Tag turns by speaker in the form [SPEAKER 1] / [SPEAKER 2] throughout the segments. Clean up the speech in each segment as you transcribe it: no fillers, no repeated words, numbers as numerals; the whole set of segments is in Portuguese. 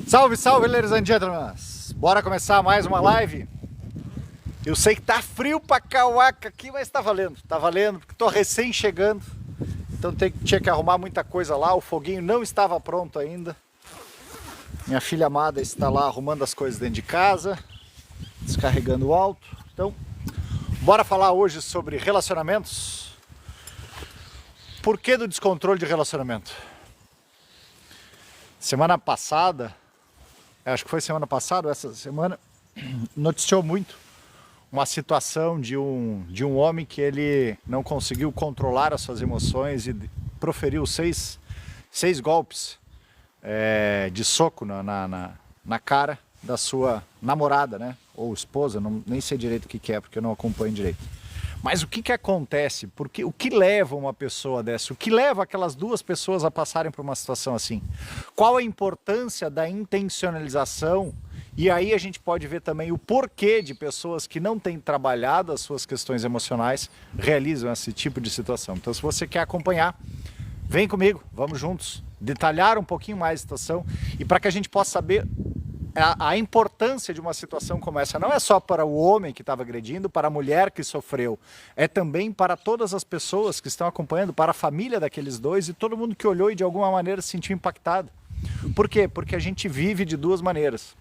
[SPEAKER 1] Salve, salve, ladies and gentlemen! Bora começar mais uma live? Eu sei que tá frio pra cauaca aqui, mas tá valendo, porque tô recém chegando. Então tinha que arrumar muita coisa lá, o foguinho não estava pronto ainda. Minha filha amada está lá arrumando as coisas dentro de casa, descarregando o alto. Então, bora falar hoje sobre relacionamentos. Por que do descontrole de relacionamento? Semana passada, acho que foi semana passada ou essa semana, noticiou muito uma situação de um homem que ele não conseguiu controlar as suas emoções e proferiu seis golpes de soco na cara da sua namorada, né? Ou esposa, nem sei direito o que é, porque eu não acompanho direito. Mas o que acontece? O que leva uma pessoa dessa? O que leva aquelas duas pessoas a passarem por uma situação assim? Qual a importância da intencionalização? E aí a gente pode ver também o porquê de pessoas que não têm trabalhado as suas questões emocionais realizam esse tipo de situação. Então, se você quer acompanhar, vem comigo, vamos juntos detalhar um pouquinho mais a situação e para que a gente possa saber a importância de uma situação como essa. Não é só para o homem que estava agredindo, para a mulher que sofreu, é também para todas as pessoas que estão acompanhando, para a família daqueles dois e todo mundo que olhou e de alguma maneira se sentiu impactado. Por quê? Porque a gente vive de duas maneiras.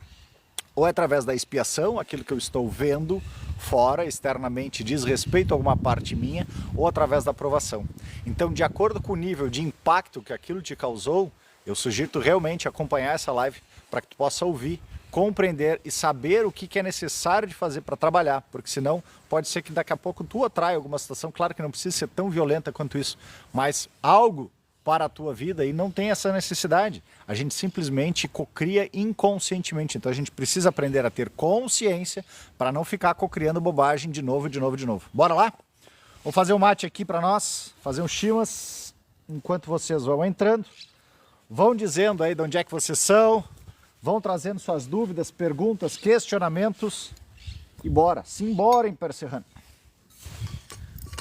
[SPEAKER 1] Ou é através da expiação, aquilo que eu estou vendo fora, externamente, diz respeito a alguma parte minha, ou através da aprovação. Então, de acordo com o nível de impacto que aquilo te causou, eu sugiro tu realmente acompanhar essa live para que tu possa ouvir, compreender e saber o que é necessário de fazer para trabalhar, porque senão pode ser que daqui a pouco tu atrai alguma situação, claro que não precisa ser tão violenta quanto isso, mas algo para a tua vida e não tem essa necessidade. A gente simplesmente cocria inconscientemente, então a gente precisa aprender a ter consciência para não ficar cocriando bobagem de novo. Bora lá? Vou fazer um mate aqui para nós, fazer um chimas, enquanto vocês vão entrando, vão dizendo aí de onde é que vocês são, vão trazendo suas dúvidas, perguntas, questionamentos e bora, simbora, Império Serrano.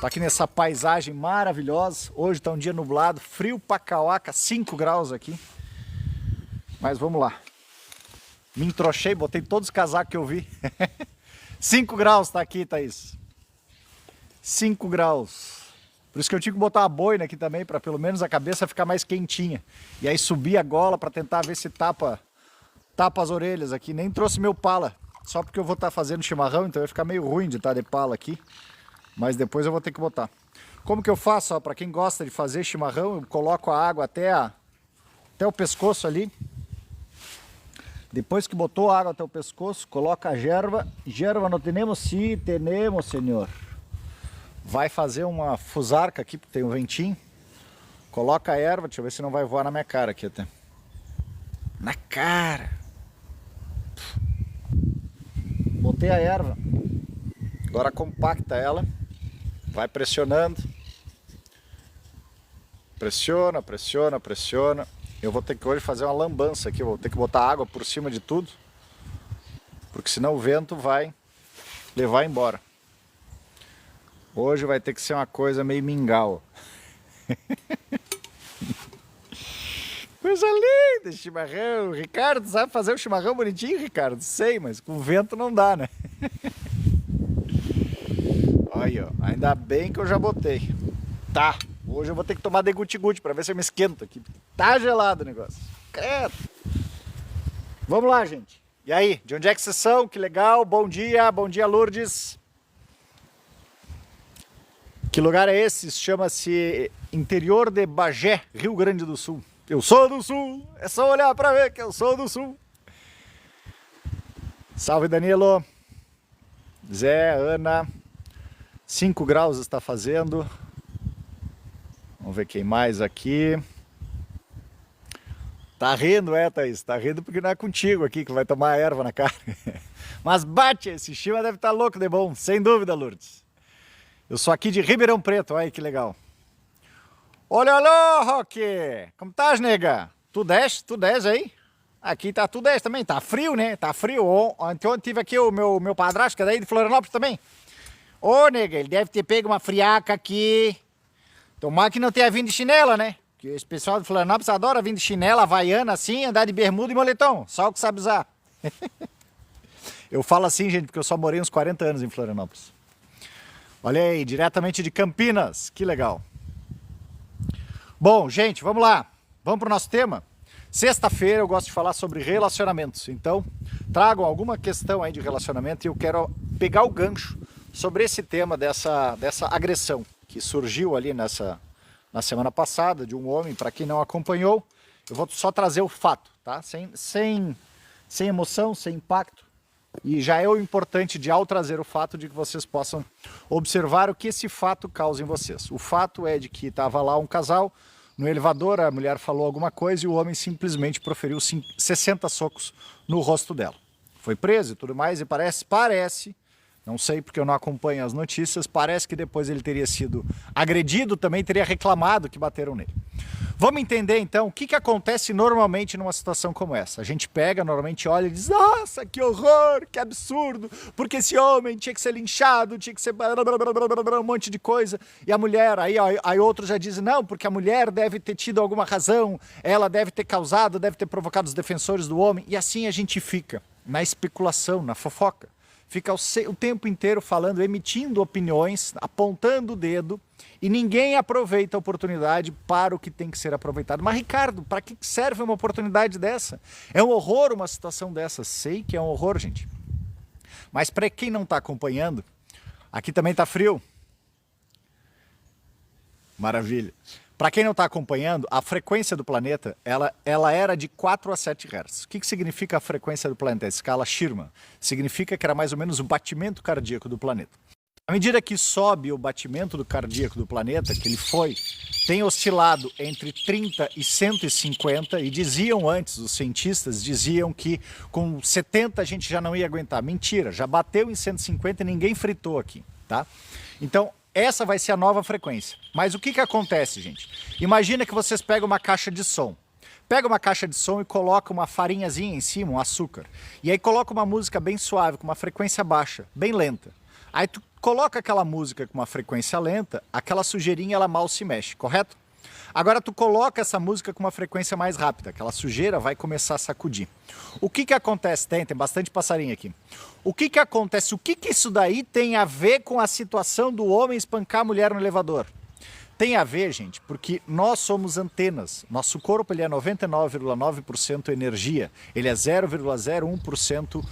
[SPEAKER 1] Tá aqui nessa paisagem maravilhosa, hoje tá um dia nublado, frio pra cauaca, 5 graus aqui, mas vamos lá. Me entrochei, botei todos os casacos que eu vi. 5 graus tá aqui, Thaís. 5 graus. Por isso que eu tive que botar uma boina aqui também, para pelo menos a cabeça ficar mais quentinha. E aí subir a gola para tentar ver se tapa as orelhas aqui. Nem trouxe meu pala, só porque eu vou estar fazendo chimarrão, então vai ficar meio ruim de estar de pala aqui. Mas depois eu vou ter que botar. Como que eu faço? Para quem gosta de fazer chimarrão, eu coloco a água até o pescoço ali. Depois que botou a água até o pescoço, coloca a gerva. Gerva não temos? Sim, temos, senhor. Vai fazer uma fusarca aqui, porque tem um ventinho. Coloca a erva, deixa eu ver se não vai voar na minha cara aqui até. Na cara! Botei a erva. Agora compacta ela. Vai pressionando. Pressiona, pressiona, pressiona. Eu vou ter que hoje fazer uma lambança aqui. Eu vou ter que botar água por cima de tudo. Porque senão o vento vai levar embora. Hoje vai ter que ser uma coisa meio mingau. Coisa linda, chimarrão. Ricardo, sabe fazer um chimarrão bonitinho, Ricardo? Sei, mas com vento não dá, né? Aí, ó. Ainda bem que eu já botei. Tá. Hoje eu vou ter que tomar de guti-guti pra ver se eu me esquento aqui. Tá gelado o negócio. Credo. Vamos lá, gente. E aí, de onde é que vocês são? Que legal. Bom dia, Lourdes. Que lugar é esse? Chama-se interior de Bagé, Rio Grande do Sul. Eu sou do Sul, é só olhar pra ver que eu sou do Sul. Salve, Danilo. Zé, Ana. 5 graus está fazendo. Vamos ver quem mais aqui. Tá rindo, Thaís? Tá rindo porque não é contigo aqui que vai tomar erva na cara. Mas bate, esse chima deve estar louco de bom, sem dúvida, Lourdes. Eu sou aqui de Ribeirão Preto, olha que legal. Olha lá, Roque! Como estás, nega? Tu desce aí? Aqui tá tudo 10 também, tá frio, né? Tá frio. Ontem tive aqui o meu padrasto, que é daí de Florianópolis também. Ô, nega, ele deve ter pego uma friaca aqui. Tomara que não tenha vindo de chinela, né? que esse pessoal de Florianópolis adora vir de chinela, havaiana assim, andar de bermuda e moletom, só o que sabe usar. Eu falo assim, gente, porque eu só morei uns 40 anos em Florianópolis. Olha aí, diretamente de Campinas, que legal. Bom, gente, vamos lá. Vamos para o nosso tema? Sexta-feira eu gosto de falar sobre relacionamentos. Então, tragam alguma questão aí de relacionamento e eu quero pegar o gancho sobre esse tema dessa agressão que surgiu ali na semana passada de um homem. Para quem não acompanhou, eu vou só trazer o fato, tá? Sem emoção, sem impacto. E já é o importante de, ao trazer o fato, de que vocês possam observar o que esse fato causa em vocês. O fato é de que estava lá um casal no elevador, a mulher falou alguma coisa e o homem simplesmente proferiu 60 socos no rosto dela. Foi preso e tudo mais, e parece, não sei porque eu não acompanho as notícias, parece que depois ele teria sido agredido, também teria reclamado que bateram nele. Vamos entender então o que acontece normalmente numa situação como essa. A gente pega, normalmente olha e diz, nossa, que horror, que absurdo, porque esse homem tinha que ser linchado, tinha que ser um monte de coisa. E a mulher, aí outros já dizem, não, porque a mulher deve ter tido alguma razão, ela deve ter causado, deve ter provocado os defensores do homem. E assim a gente fica na especulação, na fofoca. Fica o tempo inteiro falando, emitindo opiniões, apontando o dedo, e ninguém aproveita a oportunidade para o que tem que ser aproveitado. Mas, Ricardo, para que serve uma oportunidade dessa? É um horror uma situação dessa. Sei que é um horror, gente. Mas para quem não está acompanhando, aqui também está frio. Maravilha. Para quem não está acompanhando, a frequência do planeta, ela era de 4 a 7 Hz. O que significa a frequência do planeta? A escala Sherman. Significa que era mais ou menos o batimento cardíaco do planeta. À medida que sobe o batimento do cardíaco do planeta, que ele tem oscilado entre 30 e 150, e diziam antes, os cientistas diziam que com 70 a gente já não ia aguentar. Mentira, já bateu em 150 e ninguém fritou aqui, tá? Então, essa vai ser a nova frequência. Mas o que acontece, gente? Imagina que vocês pegam uma caixa de som. Pega uma caixa de som e coloca uma farinhazinha em cima, um açúcar. E aí coloca uma música bem suave, com uma frequência baixa, bem lenta. Aí tu coloca aquela música com uma frequência lenta, aquela sujeirinha ela mal se mexe, correto? Agora tu coloca essa música com uma frequência mais rápida, aquela sujeira vai começar a sacudir. O que acontece? Tem bastante passarinho aqui. O que acontece? O que isso daí tem a ver com a situação do homem espancar a mulher no elevador? Tem a ver, gente, porque nós somos antenas. Nosso corpo ele é 99,9% energia, ele é 0,01%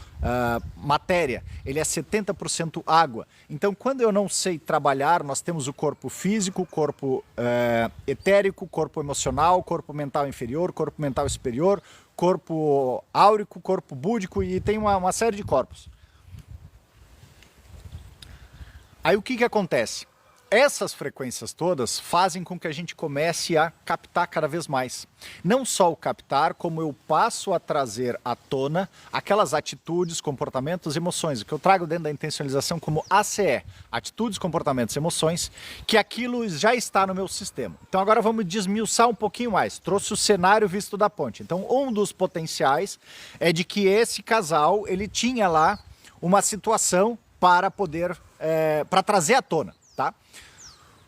[SPEAKER 1] matéria, ele é 70% água. Então, quando eu não sei trabalhar, nós temos o corpo físico, o corpo etérico, corpo emocional, corpo mental inferior, corpo mental superior, corpo áurico, corpo búdico e tem uma série de corpos. Aí o que acontece? Essas frequências todas fazem com que a gente comece a captar cada vez mais. Não só o captar, como eu passo a trazer à tona aquelas atitudes, comportamentos, emoções, o que eu trago dentro da intencionalização como ACE, atitudes, comportamentos, emoções, que aquilo já está no meu sistema. Então agora vamos desmiuçar um pouquinho mais. Trouxe o cenário visto da ponte. Então um dos potenciais é de que esse casal, ele tinha lá uma situação para poder, para trazer à tona. Tá?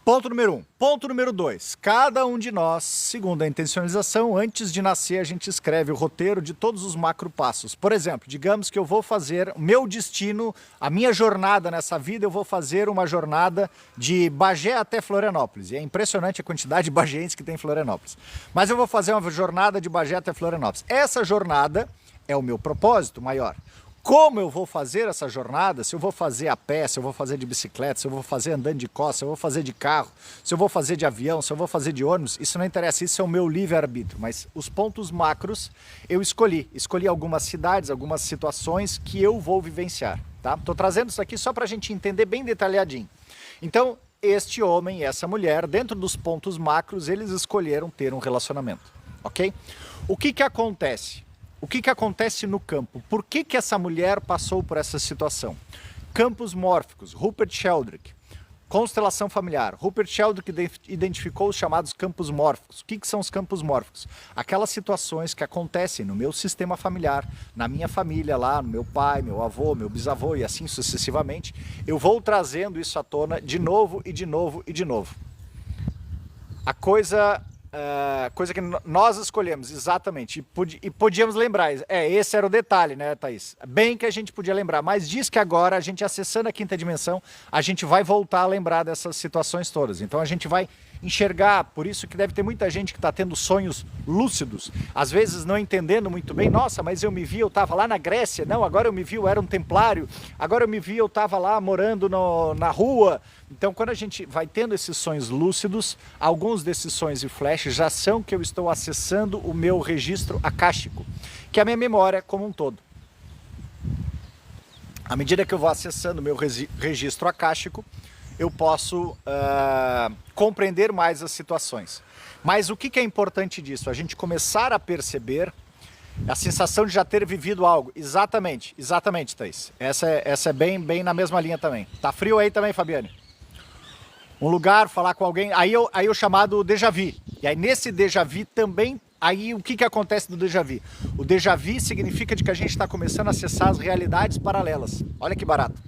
[SPEAKER 1] Ponto número 1. Ponto número 2. Cada um de nós, segundo a intencionalização, antes de nascer a gente escreve o roteiro de todos os macropassos. Por exemplo, digamos que eu vou fazer o meu destino, a minha jornada nessa vida, eu vou fazer uma jornada de Bagé até Florianópolis. E é impressionante a quantidade de bagienses que tem em Florianópolis. Mas eu vou fazer uma jornada de Bagé até Florianópolis. Essa jornada é o meu propósito maior. Como eu vou fazer essa jornada, se eu vou fazer a pé, se eu vou fazer de bicicleta, se eu vou fazer andando de costas, se eu vou fazer de carro, se eu vou fazer de avião, se eu vou fazer de ônibus, isso não interessa, isso é o meu livre-arbítrio. Mas os pontos macros eu escolhi algumas cidades, algumas situações que eu vou vivenciar, tá? Tô trazendo isso aqui só para a gente entender bem detalhadinho. Então, este homem e essa mulher, dentro dos pontos macros, eles escolheram ter um relacionamento, ok? O que acontece? O que acontece no campo? Por que essa mulher passou por essa situação? Campos mórficos, Rupert Sheldrake, constelação familiar. Rupert Sheldrake identificou os chamados campos mórficos. O que são os campos mórficos? Aquelas situações que acontecem no meu sistema familiar, na minha família lá, no meu pai, meu avô, meu bisavô e assim sucessivamente. Eu vou trazendo isso à tona de novo e de novo e de novo. A coisa coisa que nós escolhemos, exatamente, e podíamos lembrar, esse era o detalhe, né, Thaís? Bem que a gente podia lembrar, mas diz que agora, a gente acessando a quinta dimensão, a gente vai voltar a lembrar dessas situações todas. Então a gente vai enxergar, por isso que deve ter muita gente que está tendo sonhos lúcidos, às vezes não entendendo muito bem, nossa, mas eu me vi, eu estava lá na Grécia, não, agora eu me vi, eu era um templário, agora eu me vi, eu estava lá morando na rua. Então quando a gente vai tendo esses sonhos lúcidos, alguns desses sonhos e flashes já são que eu estou acessando o meu registro acástico, que é a minha memória como um todo. À medida que eu vou acessando o meu registro acástico, eu posso compreender mais as situações. Mas o que é importante disso? A gente começar a perceber a sensação de já ter vivido algo. Exatamente, Thaís. Essa é bem na mesma linha também. Tá frio aí também, Fabiane? Um lugar, falar com alguém, aí o chamado déjà vu. E aí nesse déjà vu também, aí o que acontece do déjà vu? O déjà vu significa de que a gente está começando a acessar as realidades paralelas. Olha que barato.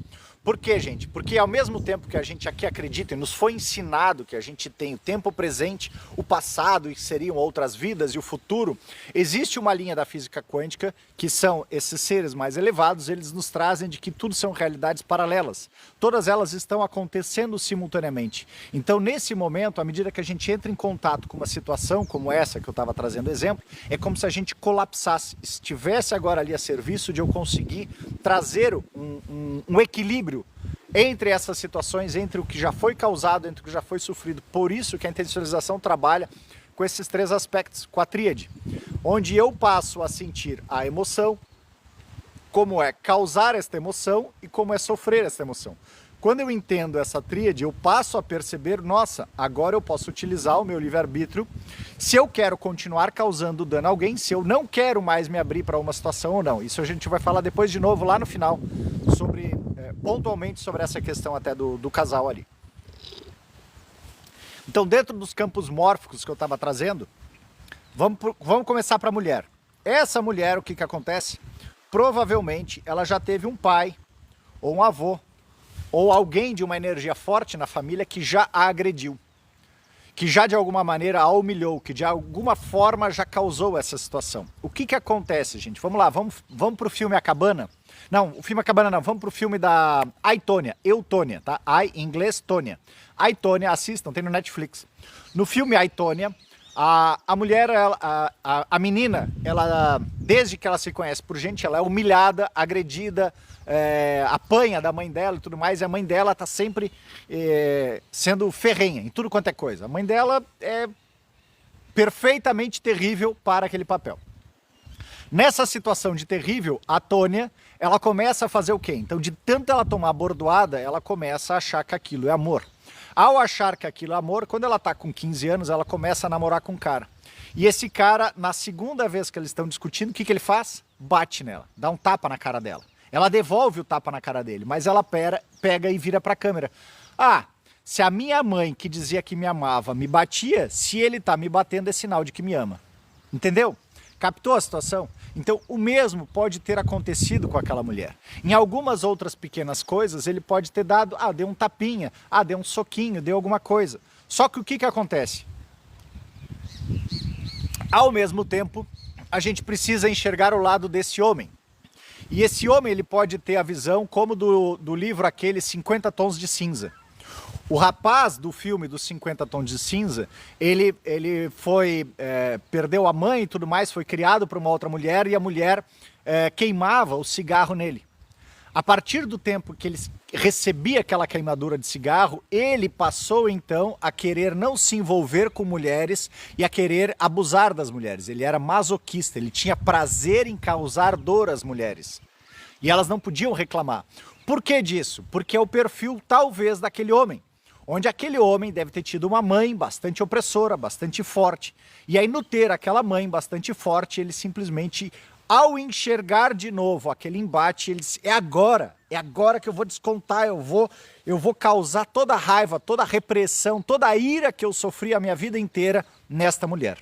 [SPEAKER 1] Por quê, gente? Porque ao mesmo tempo que a gente aqui acredita e nos foi ensinado que a gente tem o tempo presente, o passado, e seriam outras vidas, e o futuro, existe uma linha da física quântica, que são esses seres mais elevados, eles nos trazem de que tudo são realidades paralelas. Todas elas estão acontecendo simultaneamente. Então, nesse momento, à medida que a gente entra em contato com uma situação como essa, que eu estava trazendo exemplo, é como se a gente colapsasse, estivesse agora ali a serviço de eu conseguir trazer um equilíbrio entre essas situações, entre o que já foi causado, entre o que já foi sofrido. Por isso que a intencionalização trabalha com esses três aspectos, com a tríade, onde eu passo a sentir a emoção, como é causar esta emoção e como é sofrer esta emoção. Quando eu entendo essa tríade, eu passo a perceber, nossa, agora eu posso utilizar o meu livre-arbítrio se eu quero continuar causando dano a alguém, se eu não quero mais me abrir para uma situação ou não. Isso a gente vai falar depois de novo lá no final, pontualmente sobre essa questão até do casal ali. Então, dentro dos campos mórficos que eu estava trazendo, vamos começar para a mulher. Essa mulher, o que acontece? Provavelmente ela já teve um pai ou um avô, ou alguém de uma energia forte na família que já a agrediu, que já de alguma maneira a humilhou, que de alguma forma já causou essa situação. O que acontece, gente? Vamos lá, vamos para o filme A Cabana. Não, o filme A Cabana não, vamos para o filme da Aitônia, Eutônia, tá? Em inglês, Tônia. Aitônia, assistam, tem no Netflix. No filme Aitônia, a mulher, a menina, ela, desde que ela se conhece por gente, ela é humilhada, agredida, apanha da mãe dela e tudo mais, e a mãe dela tá sempre sendo ferrenha em tudo quanto é coisa. A mãe dela é perfeitamente terrível para aquele papel. Nessa situação de terrível, a Tônia, ela começa a fazer o quê? Então, de tanto ela tomar bordoada, ela começa a achar que aquilo é amor. Ao achar que aquilo é amor, quando ela tá com 15 anos, ela começa a namorar com um cara. E esse cara, na segunda vez que eles estão discutindo, o que ele faz? Bate nela, dá um tapa na cara dela. Ela devolve o tapa na cara dele, mas ela pega e vira pra câmera. Ah, se a minha mãe, que dizia que me amava, me batia, se ele tá me batendo é sinal de que me ama. Entendeu? Captou a situação? Então, o mesmo pode ter acontecido com aquela mulher. Em algumas outras pequenas coisas, ele pode ter dado, deu um tapinha, deu um soquinho, deu alguma coisa. Só que o que acontece? Ao mesmo tempo, a gente precisa enxergar o lado desse homem. E esse homem, ele pode ter a visão como do livro aquele 50 Tons de Cinza. O rapaz do filme dos 50 Tons de Cinza, ele perdeu a mãe e tudo mais, foi criado por uma outra mulher e a mulher queimava o cigarro nele. A partir do tempo que ele recebia aquela queimadura de cigarro, ele passou então a querer não se envolver com mulheres e a querer abusar das mulheres. Ele era masoquista, ele tinha prazer em causar dor às mulheres. E elas não podiam reclamar. Por que disso? Porque é o perfil talvez daquele homem. Onde aquele homem deve ter tido uma mãe bastante opressora, bastante forte. E aí no ter aquela mãe bastante forte, ele simplesmente, ao enxergar de novo aquele embate, ele disse, é agora que eu vou descontar, eu vou causar toda a raiva, toda a repressão, toda a ira que eu sofri a minha vida inteira nesta mulher.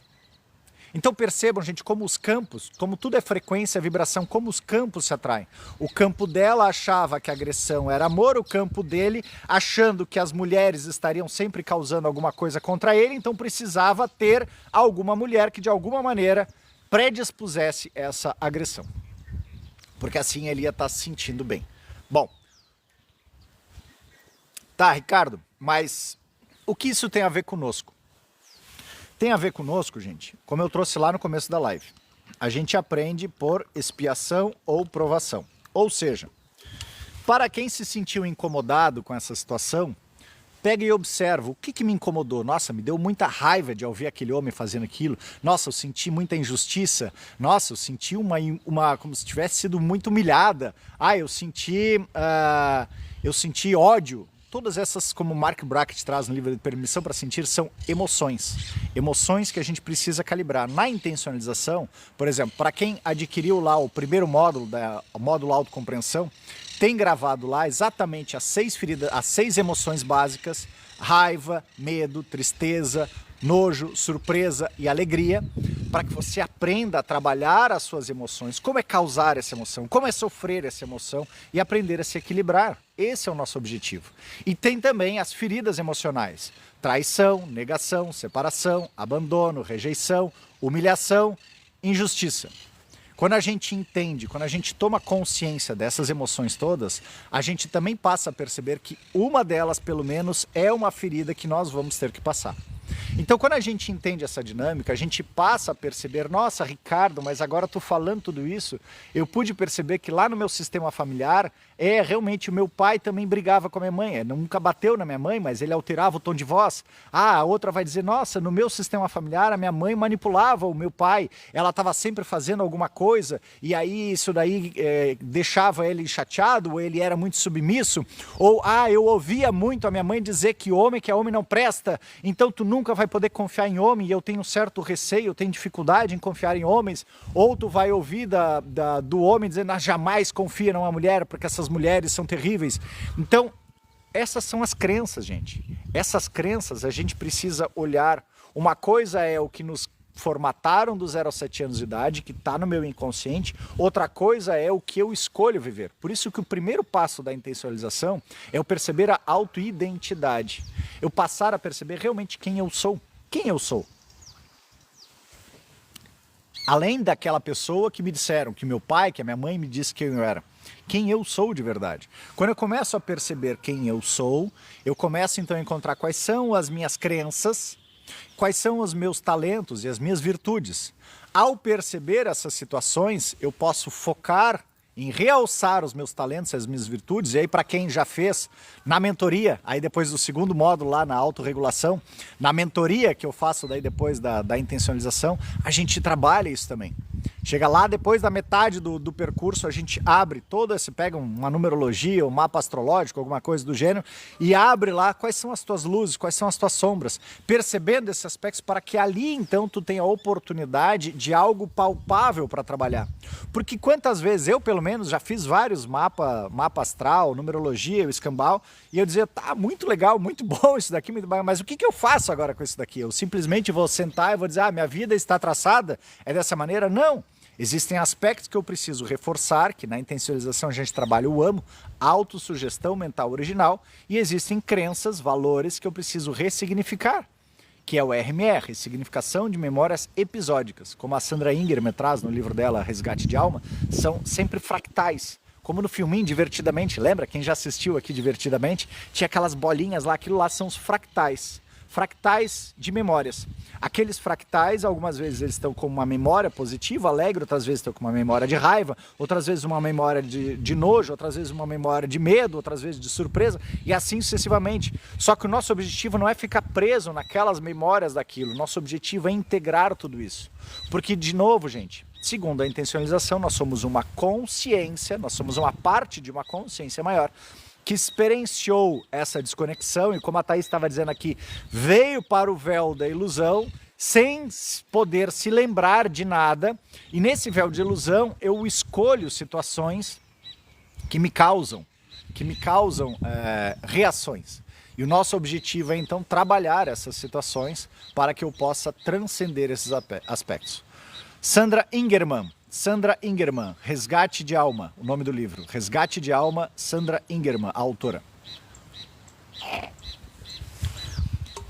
[SPEAKER 1] Então percebam, gente, como os campos, como tudo é frequência, vibração, como os campos se atraem. O campo dela achava que a agressão era amor, o campo dele achando que as mulheres estariam sempre causando alguma coisa contra ele, então precisava ter alguma mulher que de alguma maneira predispusesse essa agressão. Porque assim ele ia estar se sentindo bem. Bom, tá, Ricardo, mas o que isso tem a ver conosco? Tem a ver conosco, gente, como eu trouxe lá no começo da live. A gente aprende por expiação ou provação. Ou seja, para quem se sentiu incomodado com essa situação, pega e observa o que me incomodou. Nossa, me deu muita raiva de ouvir aquele homem fazendo aquilo. Nossa, eu senti muita injustiça. Nossa, eu senti uma como se tivesse sido muito humilhada. Ah, eu senti ódio. Todas essas, como Mark Brackett traz no livro de Permissão para Sentir, são emoções. Emoções que a gente precisa calibrar. Na intencionalização, por exemplo, para quem adquiriu lá o primeiro módulo, o módulo autocompreensão, tem gravado lá exatamente as 6 emoções básicas: raiva, medo, tristeza, nojo, surpresa e alegria, para que você aprenda a trabalhar as suas emoções, como é causar essa emoção, como é sofrer essa emoção e aprender a se equilibrar. Esse é o nosso objetivo. E tem também as feridas emocionais: traição, negação, separação, abandono, rejeição, humilhação, injustiça. Quando a gente entende, quando a gente toma consciência dessas emoções todas, a gente também passa a perceber que uma delas, pelo menos, é uma ferida que nós vamos ter que passar. Então, quando a gente entende essa dinâmica, a gente passa a perceber: nossa, Ricardo, mas agora tu falando tudo isso, eu pude perceber que lá no meu sistema familiar, realmente o meu pai também brigava com a minha mãe. Nunca bateu na minha mãe, mas ele alterava o tom de voz. Ah, a outra vai dizer: nossa, no meu sistema familiar a minha mãe manipulava o meu pai, ela estava sempre fazendo alguma coisa, e aí isso daí deixava ele chateado, ou ele era muito submisso, ou eu ouvia muito a minha mãe dizer que homem não presta, então tu nunca vai poder confiar em homem, e eu tenho um certo receio, eu tenho dificuldade em confiar em homens. Ou tu vai ouvir do homem dizendo: jamais confia numa mulher, porque essas mulheres são terríveis. Então, essas são as crenças, gente. Essas crenças a gente precisa olhar. Uma coisa é o que nos formataram do 0 aos 7 anos de idade, que está no meu inconsciente. Outra coisa é o que eu escolho viver. Por isso que o primeiro passo da intencionalização é eu perceber a autoidentidade. Eu passar a perceber realmente quem eu sou. Quem eu sou? Além daquela pessoa que me disseram, que meu pai, que a minha mãe me disse quem eu era. Quem eu sou de verdade. Quando eu começo a perceber quem eu sou, eu começo então a encontrar quais são as minhas crenças, quais são os meus talentos e as minhas virtudes. Ao perceber essas situações, eu posso focar em realçar os meus talentos e as minhas virtudes. E aí, para quem já fez na mentoria, aí depois do segundo módulo lá na autorregulação, na mentoria que eu faço daí depois da intencionalização, a gente trabalha isso também. Chega lá, depois da metade do percurso, a gente abre todo esse, pega uma numerologia, um mapa astrológico, alguma coisa do gênero, e abre lá quais são as tuas luzes, quais são as tuas sombras, percebendo esses aspectos para que ali, então, tu tenha a oportunidade de algo palpável para trabalhar. Porque quantas vezes, eu pelo menos, já fiz vários mapa astral, numerologia, o escambau, e eu dizia: tá, muito legal, muito bom isso daqui, muito bom, mas o que eu faço agora com isso daqui? Eu simplesmente vou sentar e vou dizer: minha vida está traçada, é dessa maneira? Não. Existem aspectos que eu preciso reforçar, que na intencionalização a gente trabalha o AMO, autossugestão mental original, e existem crenças, valores que eu preciso ressignificar, que é o RMR, Significação de Memórias Episódicas. Como a Sandra Ingerman traz no livro dela, Resgate de Alma, são sempre fractais. Como no filminho Divertidamente, lembra? Quem já assistiu aqui Divertidamente, tinha aquelas bolinhas lá, aquilo lá são os fractais. Fractais de memórias. Aqueles fractais, algumas vezes eles estão com uma memória positiva, alegre, outras vezes estão com uma memória de raiva, outras vezes uma memória de nojo, outras vezes uma memória de medo, outras vezes de surpresa, e assim sucessivamente. Só que o nosso objetivo não é ficar preso naquelas memórias daquilo, nosso objetivo é integrar tudo isso. Porque, de novo, gente, segundo a intencionalização, nós somos uma consciência, nós somos uma parte de uma consciência maior, que experienciou essa desconexão e, como a Thaís estava dizendo aqui, veio para o véu da ilusão sem poder se lembrar de nada, e nesse véu de ilusão eu escolho situações que me causam reações. E o nosso objetivo é então trabalhar essas situações para que eu possa transcender esses aspectos. Sandra Ingerman, Resgate de Alma, o nome do livro. Resgate de Alma, Sandra Ingerman, a autora.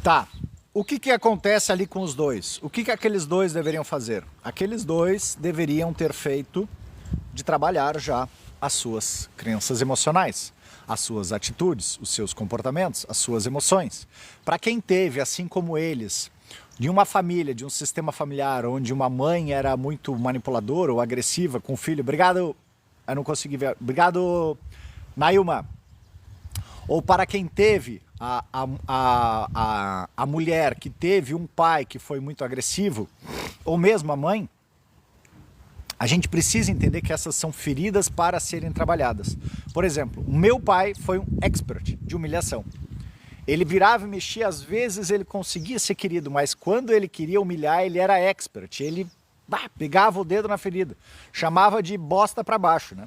[SPEAKER 1] Tá, o que acontece ali com os dois? O que aqueles dois deveriam fazer? Aqueles dois deveriam ter feito de trabalhar já as suas crenças emocionais, as suas atitudes, os seus comportamentos, as suas emoções. Para quem teve, assim como eles, de uma família, de um sistema familiar, onde uma mãe era muito manipuladora ou agressiva com o filho, obrigado, eu não consegui ver, obrigado, Nailma. Ou para quem teve a mulher que teve um pai que foi muito agressivo, ou mesmo a mãe, a gente precisa entender que essas são feridas para serem trabalhadas. Por exemplo, o meu pai foi um expert de humilhação. Ele virava e mexia, às vezes ele conseguia ser querido, mas quando ele queria humilhar, ele era expert. Ele pegava o dedo na ferida, chamava de bosta para baixo, né?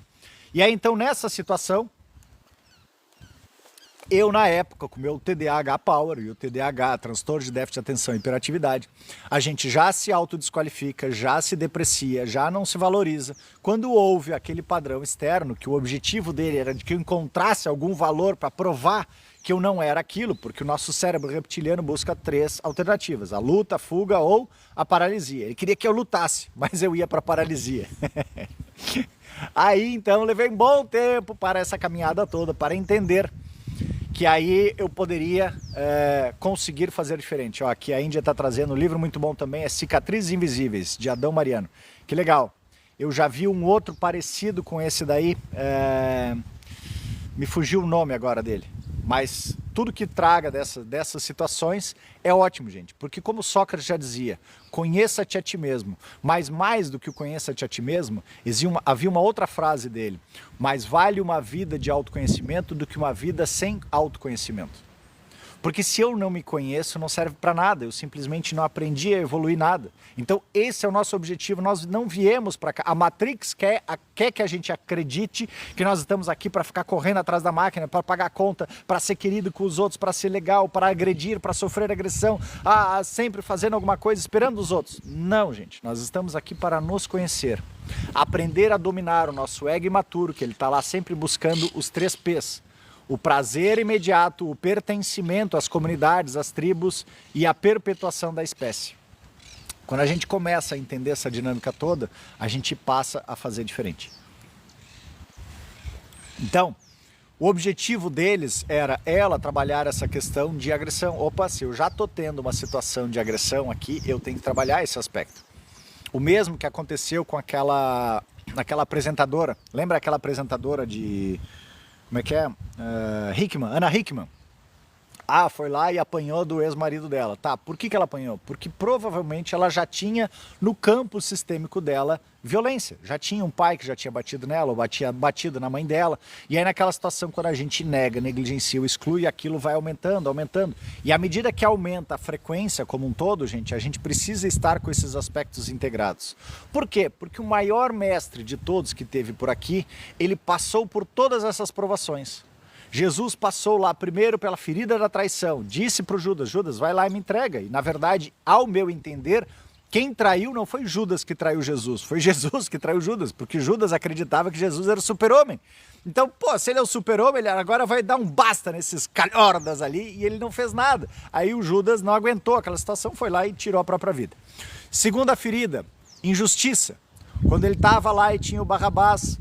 [SPEAKER 1] E aí então nessa situação, eu na época, com o meu TDAH Power e o TDAH, transtorno de déficit de atenção e hiperatividade, a gente já se autodesqualifica, já se deprecia, já não se valoriza. Quando houve aquele padrão externo, que o objetivo dele era de que eu encontrasse algum valor para provar que eu não era aquilo, porque o nosso cérebro reptiliano busca 3 alternativas, a luta, a fuga ou a paralisia. Ele queria que eu lutasse, mas eu ia para a paralisia. Aí então levei um bom tempo para essa caminhada toda, para entender que aí eu poderia conseguir fazer diferente. Ó, aqui a Índia está trazendo um livro muito bom também, é Cicatrizes Invisíveis, de Adão Mariano. Que legal. Eu já vi um outro parecido com esse daí, me fugiu o nome agora dele. Mas tudo que traga dessas situações é ótimo, gente. Porque como Sócrates já dizia, conheça-te a ti mesmo. Mas mais do que o conheça-te a ti mesmo, havia uma outra frase dele. Mais vale uma vida de autoconhecimento do que uma vida sem autoconhecimento. Porque se eu não me conheço, não serve para nada, eu simplesmente não aprendi a evoluir nada. Então esse é o nosso objetivo, nós não viemos para cá. A Matrix quer que a gente acredite que nós estamos aqui para ficar correndo atrás da máquina, para pagar conta, para ser querido com os outros, para ser legal, para agredir, para sofrer agressão, sempre fazendo alguma coisa, esperando os outros. Não, gente, nós estamos aqui para nos conhecer. Aprender a dominar o nosso ego imaturo, que ele está lá sempre buscando os 3 P's. O prazer imediato, o pertencimento às comunidades, às tribos e a perpetuação da espécie. Quando a gente começa a entender essa dinâmica toda, a gente passa a fazer diferente. Então, o objetivo deles era ela trabalhar essa questão de agressão. Opa, se eu já estou tendo uma situação de agressão aqui, eu tenho que trabalhar esse aspecto. O mesmo que aconteceu com aquela apresentadora. Lembra aquela apresentadora de... Como é que é? Hickman, Ana Hickman. Foi lá e apanhou do ex-marido dela. Tá, por que ela apanhou? Porque provavelmente ela já tinha no campo sistêmico dela violência. Já tinha um pai que já tinha batido nela, ou tinha batido na mãe dela. E aí naquela situação, quando a gente nega, negligencia ou exclui, aquilo vai aumentando, aumentando. E à medida que aumenta a frequência como um todo, gente, a gente precisa estar com esses aspectos integrados. Por quê? Porque o maior mestre de todos que teve por aqui, ele passou por todas essas provações. Jesus passou lá primeiro pela ferida da traição, disse para o Judas, Judas, vai lá e me entrega. E na verdade, ao meu entender, quem traiu não foi Judas que traiu Jesus, foi Jesus que traiu Judas, porque Judas acreditava que Jesus era o super-homem. Então, se ele é o super-homem, ele agora vai dar um basta nesses calhordas ali, e ele não fez nada. Aí o Judas não aguentou aquela situação, foi lá e tirou a própria vida. Segunda ferida, injustiça. Quando ele estava lá e tinha o Barrabás,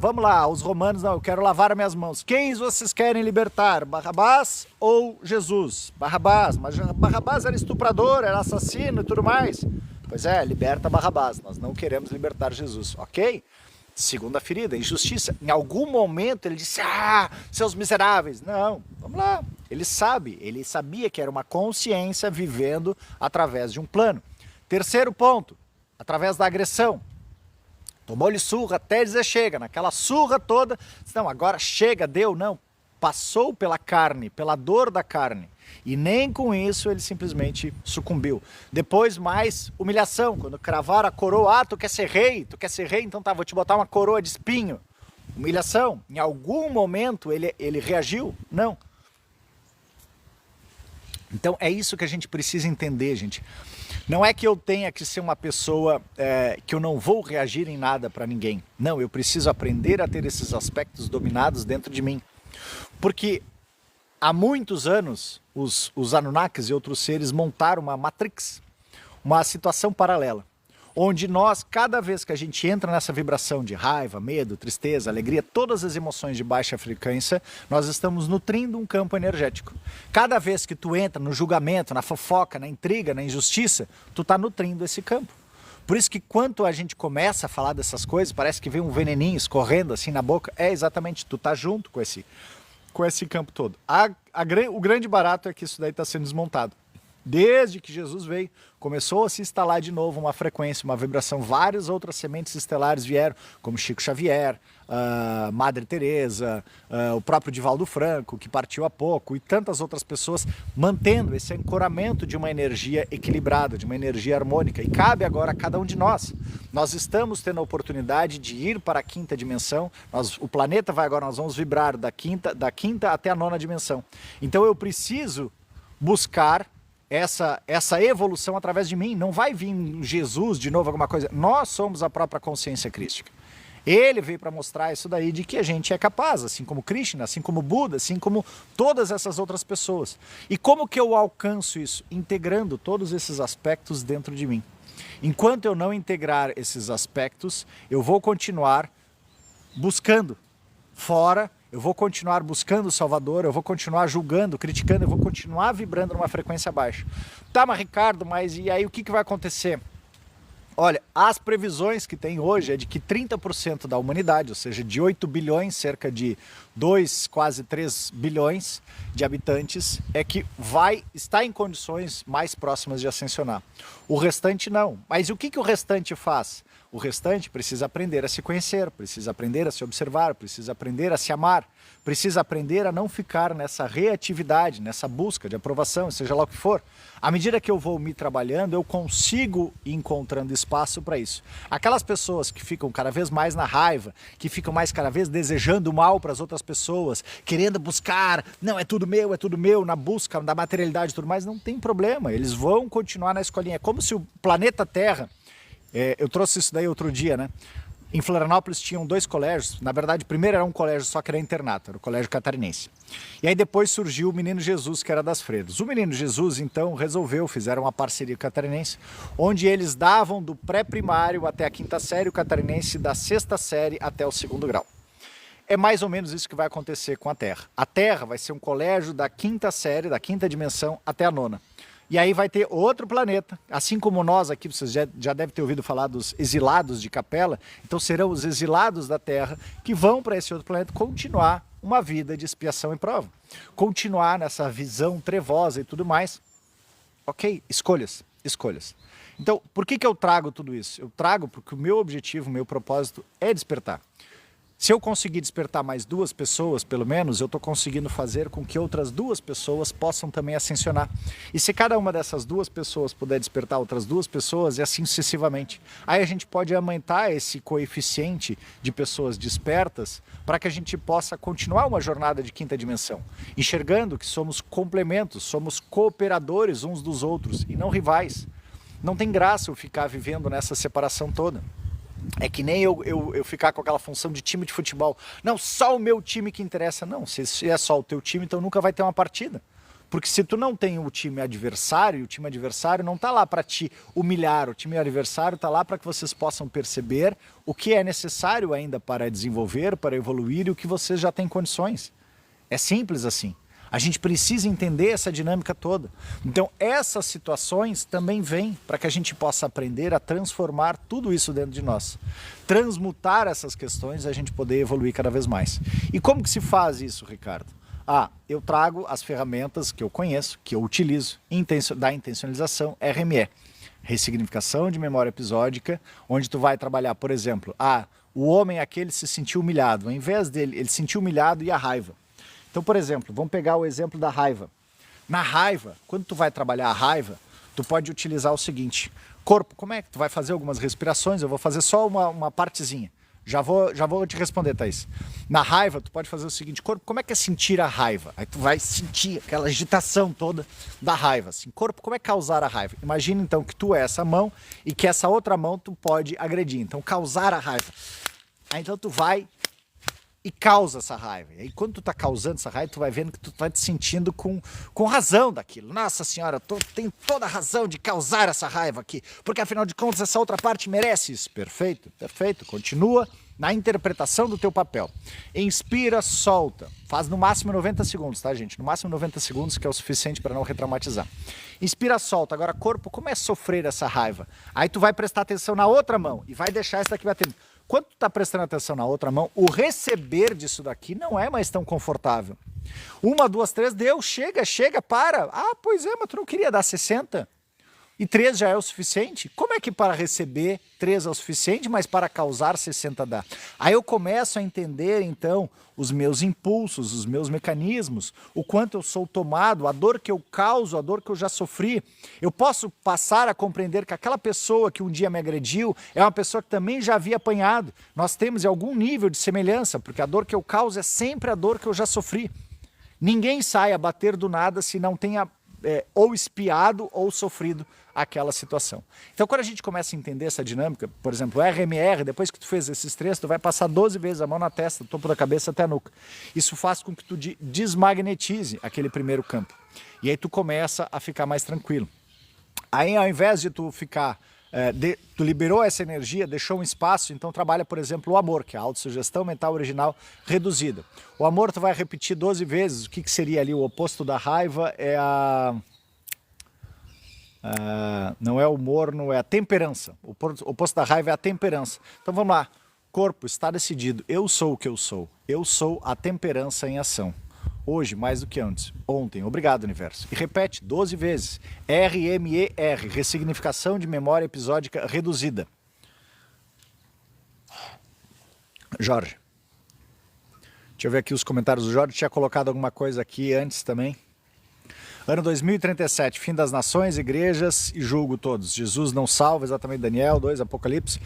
[SPEAKER 1] vamos lá, os romanos, não, eu quero lavar as minhas mãos. Quem vocês querem libertar, Barrabás ou Jesus? Barrabás, mas Barrabás era estuprador, era assassino e tudo mais. Pois é, liberta Barrabás, nós não queremos libertar Jesus, ok? Segunda ferida, injustiça. Em algum momento ele disse, seus miseráveis. Não, vamos lá. Ele sabia que era uma consciência vivendo através de um plano. Terceiro ponto, através da agressão. Tomou-lhe surra até dizer chega, naquela surra toda, não, agora chega, deu, não. Passou pela carne, pela dor da carne. E nem com isso ele simplesmente sucumbiu. Depois mais humilhação, quando cravaram a coroa, tu quer ser rei, então tá, vou te botar uma coroa de espinho. Humilhação, em algum momento ele reagiu? Não. Então é isso que a gente precisa entender, gente. Não é que eu tenha que ser uma pessoa que eu não vou reagir em nada para ninguém. Não, eu preciso aprender a ter esses aspectos dominados dentro de mim. Porque há muitos anos os Anunnakis e outros seres montaram uma Matrix, uma situação paralela, onde nós, cada vez que a gente entra nessa vibração de raiva, medo, tristeza, alegria, todas as emoções de baixa frequência, nós estamos nutrindo um campo energético. Cada vez que tu entra no julgamento, na fofoca, na intriga, na injustiça, tu está nutrindo esse campo. Por isso que quando a gente começa a falar dessas coisas, parece que vem um veneninho escorrendo assim na boca, é exatamente, tu tá junto com esse campo todo. O grande barato é que isso daí está sendo desmontado. Desde que Jesus veio, começou a se instalar de novo uma frequência, uma vibração. Várias outras sementes estelares vieram, como Chico Xavier, Madre Teresa, o próprio Divaldo Franco, que partiu há pouco, e tantas outras pessoas, mantendo esse ancoramento de uma energia equilibrada, de uma energia harmônica. E cabe agora a cada um de nós. Nós estamos tendo a oportunidade de ir para a quinta dimensão. O planeta vai agora, nós vamos vibrar da quinta até a nona dimensão. Então eu preciso buscar essa evolução através de mim. Não vai vir Jesus de novo, alguma coisa. Nós somos a própria consciência crística. Ele veio para mostrar isso daí, de que a gente é capaz, assim como Krishna, assim como Buda, assim como todas essas outras pessoas. E como que eu alcanço isso? Integrando todos esses aspectos dentro de mim. Enquanto eu não integrar esses aspectos, eu vou continuar buscando fora, eu vou continuar buscando o Salvador, eu vou continuar julgando, criticando, eu vou continuar vibrando numa frequência baixa. Tá, mas Ricardo, mas e aí o que vai acontecer? Olha, as previsões que tem hoje é de que 30% da humanidade, ou seja, de 8 bilhões, cerca de 2, quase 3 bilhões de habitantes, é que vai estar em condições mais próximas de ascensionar. O restante não. Mas o que o restante faz? O restante precisa aprender a se conhecer, precisa aprender a se observar, precisa aprender a se amar, precisa aprender a não ficar nessa reatividade, nessa busca de aprovação, seja lá o que for. À medida que eu vou me trabalhando, eu consigo ir encontrando espaço para isso. Aquelas pessoas que ficam cada vez mais na raiva, que ficam mais cada vez desejando mal para as outras pessoas, querendo buscar, não, é tudo meu, na busca da materialidade e tudo mais, não tem problema, eles vão continuar na escolinha. É como se o planeta Terra... eu trouxe isso daí outro dia, né? Em Florianópolis tinham 2 colégios. Na verdade, primeiro era um colégio só que era internato, era o Colégio Catarinense. E aí depois surgiu o Menino Jesus, que era das Freiras. O Menino Jesus, então, fizeram uma parceria com o Catarinense, onde eles davam do pré-primário até a 5ª série, o Catarinense da 6ª série até o 2º grau. É mais ou menos isso que vai acontecer com a Terra. A Terra vai ser um colégio da 5ª série, da 5ª dimensão, até a 9ª. E aí vai ter outro planeta, assim como nós aqui, vocês já devem ter ouvido falar dos exilados de Capela, então serão os exilados da Terra que vão para esse outro planeta continuar uma vida de expiação e prova. Continuar nessa visão trevosa e tudo mais. Ok? Escolhas. Então, por que eu trago tudo isso? Eu trago porque o meu objetivo, o meu propósito é despertar. Se eu conseguir despertar mais 2 pessoas, pelo menos, eu estou conseguindo fazer com que outras 2 pessoas possam também ascensionar. E se cada uma dessas 2 pessoas puder despertar outras 2 pessoas, e assim sucessivamente, aí a gente pode aumentar esse coeficiente de pessoas despertas para que a gente possa continuar uma jornada de 5ª dimensão, enxergando que somos complementos, somos cooperadores uns dos outros e não rivais. Não tem graça eu ficar vivendo nessa separação toda. É que nem eu ficar com aquela função de time de futebol. Não, só o meu time que interessa. Não, se é só o teu time, então nunca vai ter uma partida. Porque se tu não tem o time adversário, o time adversário não está lá para te humilhar. O time adversário está lá para que vocês possam perceber o que é necessário ainda para desenvolver, para evoluir e o que vocês já têm condições. É simples assim. A gente precisa entender essa dinâmica toda. Então essas situações também vêm para que a gente possa aprender a transformar tudo isso dentro de nós. Transmutar essas questões e a gente poder evoluir cada vez mais. E como que se faz isso, Ricardo? Eu trago as ferramentas que eu conheço, que eu utilizo, da intencionalização RME. Ressignificação de memória episódica, onde tu vai trabalhar, por exemplo, o homem aquele se sentiu humilhado. Ao invés dele, ele se sentiu humilhado e a raiva. Então, por exemplo, vamos pegar o exemplo da raiva. Na raiva, quando tu vai trabalhar a raiva, tu pode utilizar o seguinte: corpo, como é que tu vai fazer algumas respirações? Eu vou fazer só uma partezinha. Já vou te responder, Thaís. Na raiva, tu pode fazer o seguinte, corpo, como é que é sentir a raiva? Aí tu vai sentir aquela agitação toda da raiva. Assim, corpo, como é causar a raiva? Imagina então que tu é essa mão e que essa outra mão tu pode agredir. Então, causar a raiva. Aí então tu vai e causa essa raiva. E aí quando tu tá causando essa raiva, tu vai vendo que tu tá te sentindo com razão daquilo. Nossa senhora, tu tem toda a razão de causar essa raiva aqui, porque afinal de contas essa outra parte merece isso. Perfeito, perfeito. Continua na interpretação do teu papel. Inspira, solta. Faz no máximo 90 segundos, tá, gente? No máximo 90 segundos, que é o suficiente para não retraumatizar. Inspira, solta. Agora, corpo, como é sofrer essa raiva? Aí tu vai prestar atenção na outra mão e vai deixar essa daqui batendo. Quando tu está prestando atenção na outra mão, o receber disso daqui não é mais tão confortável. 1, 2, 3, deu, chega, para. Ah, pois é, mas tu não queria dar 60? E 3 já é o suficiente? Como é que para receber 3 é o suficiente, mas para causar 60 dá? Aí eu começo a entender, então, os meus impulsos, os meus mecanismos, o quanto eu sou tomado, a dor que eu causo, a dor que eu já sofri. Eu posso passar a compreender que aquela pessoa que um dia me agrediu é uma pessoa que também já havia apanhado. Nós temos algum nível de semelhança, porque a dor que eu causo é sempre a dor que eu já sofri. Ninguém sai a bater do nada se não tenha ou espiado ou sofrido aquela situação. Então quando a gente começa a entender essa dinâmica, por exemplo, RMR, depois que tu fez esses 3, tu vai passar 12 vezes a mão na testa, do topo da cabeça até a nuca. Isso faz com que tu desmagnetize aquele primeiro campo. E aí tu começa a ficar mais tranquilo. Aí ao invés de tu ficar, tu liberou essa energia, deixou um espaço, então trabalha, por exemplo, o amor, que é a autossugestão mental original reduzida. O amor tu vai repetir 12 vezes, o que seria ali o oposto da raiva é não é o morno, é a temperança. O oposto da raiva é a temperança. Então vamos lá, corpo, está decidido, eu sou o que eu sou a temperança em ação. Hoje, mais do que antes. Ontem. Obrigado, universo. E repete 12 vezes. RMER, ressignificação de memória episódica reduzida. Jorge. Deixa eu ver aqui os comentários do Jorge. Tinha colocado alguma coisa aqui antes também. Ano 2037, fim das nações, igrejas e julgo todos. Jesus não salva, exatamente, Daniel 2, Apocalipse.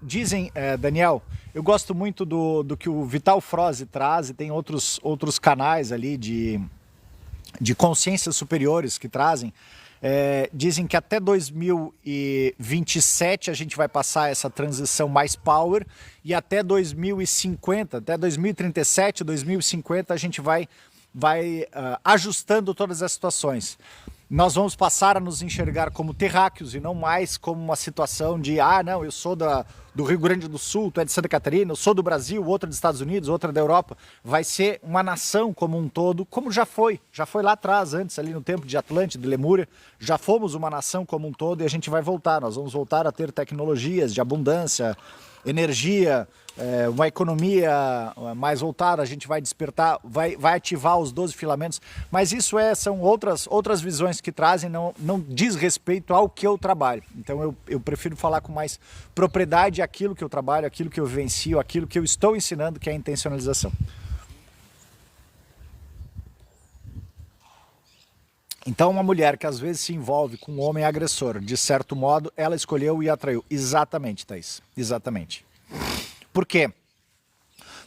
[SPEAKER 1] Dizem, Daniel, eu gosto muito do que o Vital Froze traz, e tem outros canais ali de consciências superiores que trazem. Dizem que até 2027 a gente vai passar essa transição mais power, e até 2050, até 2037, 2050 a gente vai ajustando todas as situações. Nós vamos passar a nos enxergar como terráqueos e não mais como uma situação de não, eu sou do Rio Grande do Sul, tu é de Santa Catarina, eu sou do Brasil, outra dos Estados Unidos, outra da Europa. Vai ser uma nação como um todo, como já foi lá atrás, antes ali no tempo de Atlântida, de Lemúria, já fomos uma nação como um todo e a gente vai voltar, nós vamos voltar a ter tecnologias de abundância, energia, uma economia mais voltada, a gente vai despertar, vai ativar os 12 filamentos, mas isso são outras visões que trazem, não diz respeito ao que eu trabalho. Então eu prefiro falar com mais propriedade aquilo que eu trabalho, aquilo que eu vivencio, aquilo que eu estou ensinando, que é a intencionalização. Então uma mulher que às vezes se envolve com um homem agressor, de certo modo, ela escolheu e atraiu. Exatamente, Thaís. Exatamente. Por quê?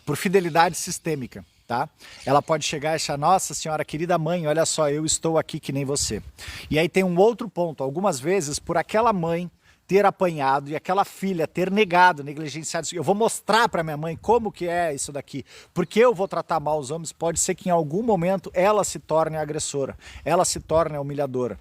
[SPEAKER 1] Por fidelidade sistêmica, tá? Ela pode chegar e achar, nossa senhora, querida mãe, olha só, eu estou aqui que nem você. E aí tem um outro ponto, algumas vezes por aquela mãe ter apanhado e aquela filha ter negado, negligenciado, eu vou mostrar para minha mãe como que é isso daqui, porque eu vou tratar mal os homens, pode ser que em algum momento ela se torne a agressora, ela se torne a humilhadora.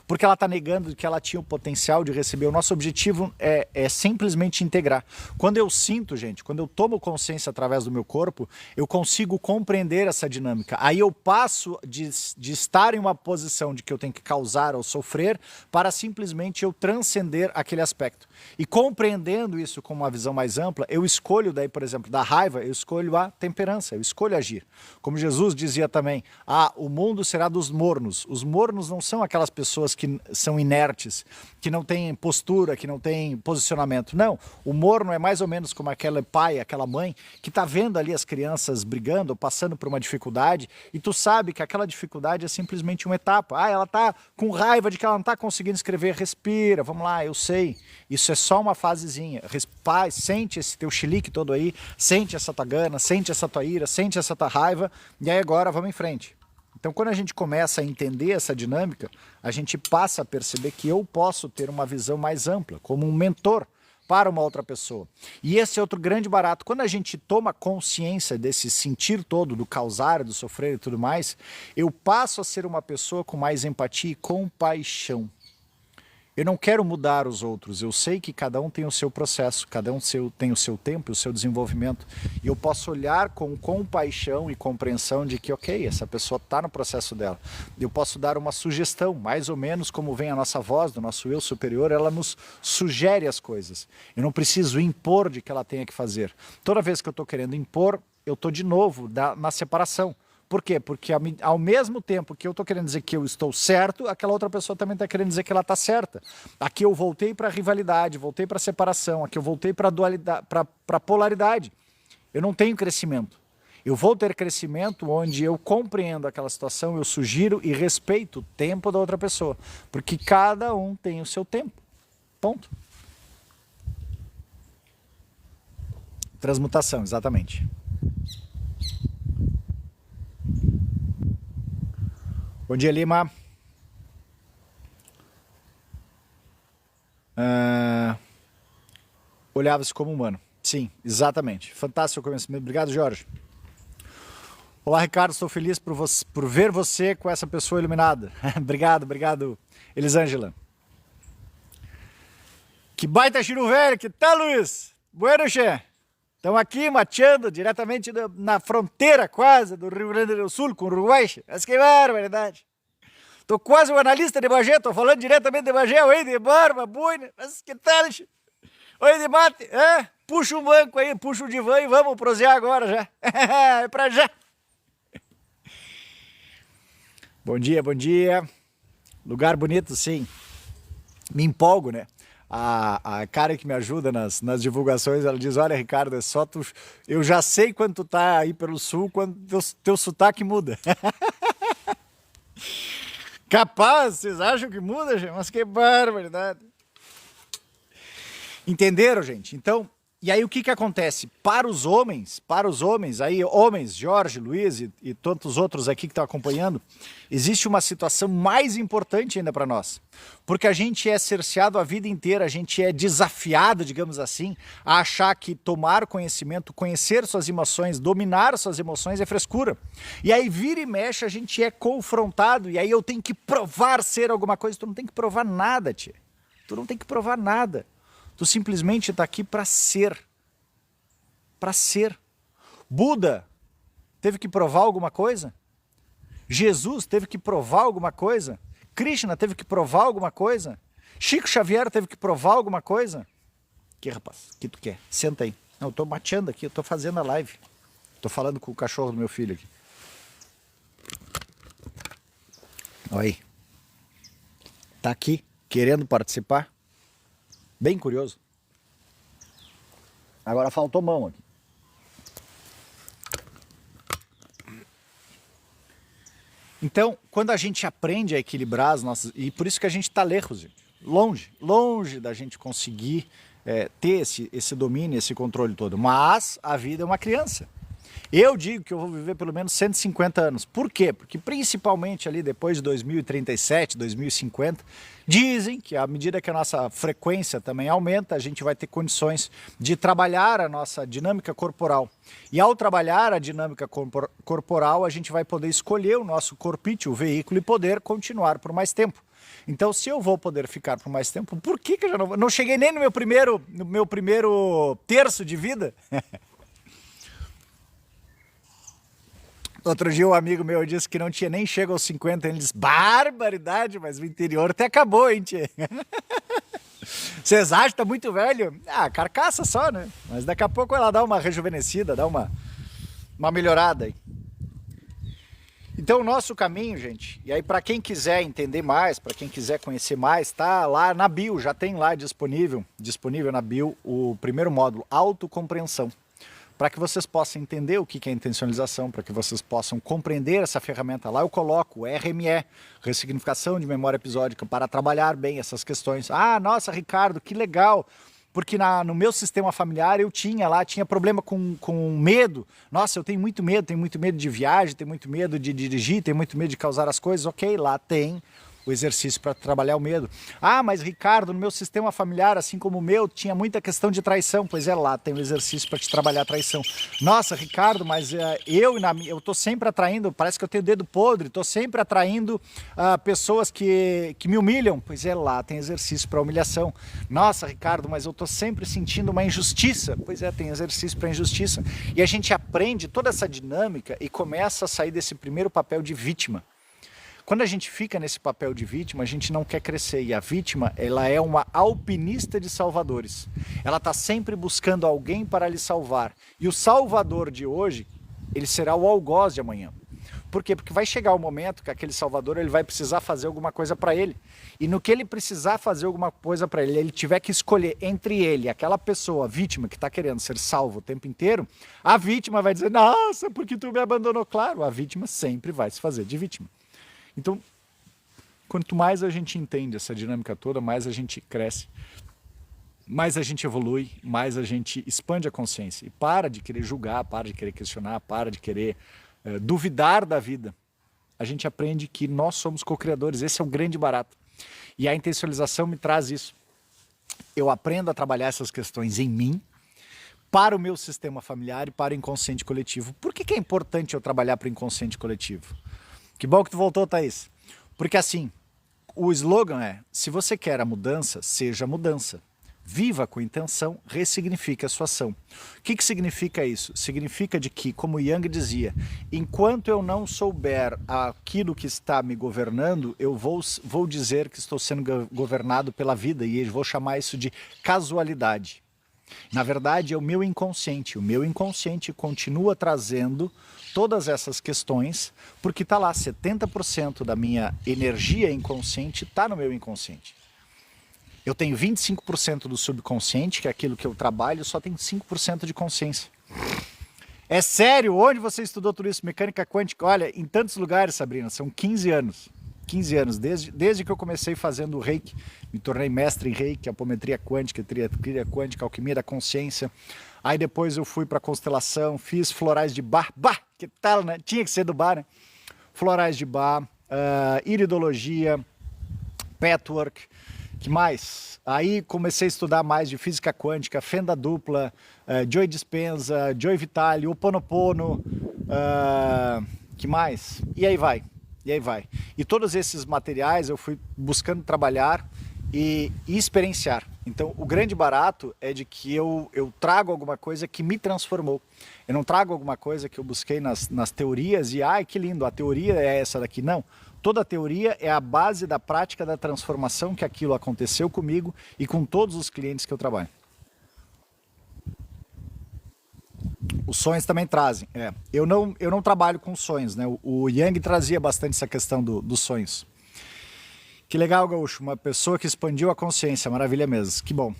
[SPEAKER 1] Porque ela está negando que ela tinha o potencial de receber. O nosso objetivo é simplesmente integrar. Quando eu sinto, gente, quando eu tomo consciência através do meu corpo, eu consigo compreender essa dinâmica. Aí eu passo de estar em uma posição de que eu tenho que causar ou sofrer para simplesmente eu transcender aquele aspecto. E compreendendo isso com uma visão mais ampla, eu escolho daí, por exemplo, da raiva, eu escolho a temperança, eu escolho agir. Como Jesus dizia também, o mundo será dos mornos. Os mornos não são aquelas pessoas que são inertes, que não têm postura, que não têm posicionamento. Não, o morno é mais ou menos como aquele pai, aquela mãe, que está vendo ali as crianças brigando, passando por uma dificuldade, e tu sabe que aquela dificuldade é simplesmente uma etapa. Ah, ela está com raiva de que ela não está conseguindo escrever, respira, vamos lá, eu sei. Isso é só uma fasezinha. Paz, sente esse teu chilique todo aí, sente essa tua gana, sente essa tua ira, sente essa tua raiva, e aí agora vamos em frente. Então, quando a gente começa a entender essa dinâmica, a gente passa a perceber que eu posso ter uma visão mais ampla, como um mentor para uma outra pessoa. E esse é outro grande barato. Quando a gente toma consciência desse sentir todo, do causar, do sofrer e tudo mais, eu passo a ser uma pessoa com mais empatia e compaixão. Eu não quero mudar os outros, eu sei que cada um tem o seu processo, cada um tem o seu tempo, o seu desenvolvimento, e eu posso olhar com compaixão e compreensão de que, ok, essa pessoa está no processo dela. Eu posso dar uma sugestão, mais ou menos como vem a nossa voz, do nosso eu superior, ela nos sugere as coisas. Eu não preciso impor de que ela tenha que fazer. Toda vez que eu estou querendo impor, eu estou de novo na separação. Por quê? Porque ao mesmo tempo que eu estou querendo dizer que eu estou certo, aquela outra pessoa também está querendo dizer que ela está certa. Aqui eu voltei para a rivalidade, voltei para a separação, aqui eu voltei para a dualidade, para a polaridade. Eu não tenho crescimento. Eu vou ter crescimento onde eu compreendo aquela situação, eu sugiro e respeito o tempo da outra pessoa. Porque cada um tem o seu tempo. Ponto. Transmutação, exatamente. Bom dia, Lima. Olhava-se como humano. Sim, exatamente. Fantástico conhecimento. Obrigado, Jorge. Olá, Ricardo. Estou feliz por ver você com essa pessoa iluminada. Obrigado, Elisângela. Que baita giro velho. Que tal, Luiz? Bueno, che. Estamos aqui mateando diretamente na fronteira quase do Rio Grande do Sul com o Uruguai. Mas que barbaridade. Tô quase um analista de Bagé, tô falando diretamente de Bagé. Oi, de barba, boina. Mas que tal? Oi, de mate. Puxa um banco aí, puxa o divã e vamos prosear agora já. É pra já. Bom dia, bom dia. Lugar bonito, sim. Me empolgo, né? A cara que me ajuda nas divulgações, ela diz, olha, Ricardo, é só tu... Eu já sei quando tu tá aí pelo sul, quando teu sotaque muda. Capaz, vocês acham que muda, gente? Mas que barbaridade. Entenderam, gente? Então, e aí o que acontece? Para os homens, aí homens, Jorge, Luiz e tantos outros aqui que estão acompanhando, existe uma situação mais importante ainda para nós. Porque a gente é cerceado a vida inteira, a gente é desafiado, digamos assim, a achar que tomar conhecimento, conhecer suas emoções, dominar suas emoções é frescura. E aí vira e mexe, a gente é confrontado, e aí eu tenho que provar ser alguma coisa. Tu não tem que provar nada, tia. Tu não tem que provar nada. Tu simplesmente está aqui para ser. Para ser. Buda teve que provar alguma coisa? Jesus teve que provar alguma coisa? Krishna teve que provar alguma coisa? Chico Xavier teve que provar alguma coisa? Que rapaz, o que tu quer? Senta aí. Não, eu tô mateando aqui, eu tô fazendo a live. Tô falando com o cachorro do meu filho aqui. Olha aí. Tá aqui, querendo participar. Bem curioso. Agora faltou mão aqui. Então, quando a gente aprende a equilibrar as nossas... E por isso que a gente está longe da gente conseguir ter esse domínio, esse controle todo. Mas a vida é uma criança. Eu digo que eu vou viver pelo menos 150 anos. Por quê? Porque principalmente ali depois de 2037, 2050, dizem que à medida que a nossa frequência também aumenta, a gente vai ter condições de trabalhar a nossa dinâmica corporal. E ao trabalhar a dinâmica corporal, a gente vai poder escolher o nosso corpício, o veículo, e poder continuar por mais tempo. Então, se eu vou poder ficar por mais tempo, por que eu já não cheguei nem no meu primeiro terço de vida? Outro dia um amigo meu disse que não tinha nem chego aos 50, ele disse, barbaridade, mas o interior até acabou, hein, tchê? Vocês acham que tá muito velho? Ah, carcaça só, né? Mas daqui a pouco ela dá uma rejuvenescida, dá uma melhorada aí. Então o nosso caminho, gente, e aí para quem quiser entender mais, para quem quiser conhecer mais, tá lá na bio, já tem lá disponível na bio o primeiro módulo, autocompreensão. Para que vocês possam entender o que é intencionalização, para que vocês possam compreender essa ferramenta lá, eu coloco RME, ressignificação de memória episódica, para trabalhar bem essas questões. Ah, nossa, Ricardo, que legal! Porque no meu sistema familiar eu tinha problema com medo. Nossa, eu tenho muito medo de viagem, tenho muito medo de dirigir, tenho muito medo de causar as coisas. Ok, lá tem o exercício para trabalhar o medo. Ah, mas Ricardo, no meu sistema familiar, assim como o meu, tinha muita questão de traição. Pois é, lá tem o exercício para te trabalhar a traição. Nossa, Ricardo, mas eu tô sempre atraindo, parece que eu tenho dedo podre, tô sempre atraindo pessoas que me humilham. Pois é, lá tem exercício para humilhação. Nossa, Ricardo, mas eu tô sempre sentindo uma injustiça. Pois é, tem exercício para injustiça. E a gente aprende toda essa dinâmica e começa a sair desse primeiro papel de vítima. Quando a gente fica nesse papel de vítima, a gente não quer crescer. E a vítima, ela é uma alpinista de salvadores. Ela está sempre buscando alguém para lhe salvar. E o salvador de hoje, ele será o algoz de amanhã. Por quê? Porque vai chegar o momento que aquele salvador ele vai precisar fazer alguma coisa para ele. E no que ele precisar fazer alguma coisa para ele tiver que escolher entre ele, aquela pessoa, a vítima que está querendo ser salvo o tempo inteiro, a vítima vai dizer, nossa, porque tu me abandonou? Claro, a vítima sempre vai se fazer de vítima. Então, quanto mais a gente entende essa dinâmica toda, mais a gente cresce, mais a gente evolui, mais a gente expande a consciência e para de querer julgar, para de querer questionar, para de querer duvidar da vida. A gente aprende que nós somos co-criadores, esse é o grande barato. E a intencionalização me traz isso. Eu aprendo a trabalhar essas questões em mim, para o meu sistema familiar e para o inconsciente coletivo. Por que é importante eu trabalhar para o inconsciente coletivo? Que bom que tu voltou, Thaís. Porque assim, o slogan é, se você quer a mudança, seja a mudança. Viva com intenção, ressignifique a sua ação. O que significa isso? Significa de que, como Yang dizia, enquanto eu não souber aquilo que está me governando, eu vou dizer que estou sendo governado pela vida e eu vou chamar isso de casualidade. Na verdade, é o meu inconsciente. O meu inconsciente continua trazendo todas essas questões, porque está lá, 70% da minha energia inconsciente está no meu inconsciente. Eu tenho 25% do subconsciente, que é aquilo que eu trabalho, só tenho 5% de consciência. É sério? Onde você estudou tudo isso? Mecânica quântica? Olha, em tantos lugares, Sabrina, são 15 anos. 15 anos, desde que eu comecei fazendo o Reiki, me tornei mestre em Reiki, apometria quântica, tria quântica, alquimia da consciência. Aí depois eu fui para constelação, fiz florais de Bach, que tal, né? Tinha que ser do Bach, né? Florais de Bach, iridologia, patchwork, que mais? Aí comecei a estudar mais de física quântica, fenda dupla, Joe Dispenza, Joe Vitale, Ho Oponopono, que mais? E aí vai. E todos esses materiais eu fui buscando trabalhar e experienciar. Então o grande barato é de que eu trago alguma coisa que me transformou. Eu não trago alguma coisa que eu busquei nas teorias e ai que lindo, a teoria é essa daqui. Não, toda a teoria é a base da prática da transformação que aquilo aconteceu comigo e com todos os clientes que eu trabalho. Os sonhos também trazem. Eu não trabalho com sonhos, né? O Yang trazia bastante essa questão dos sonhos. Que legal, Gaúcho, uma pessoa que expandiu a consciência, maravilha mesmo, que bom.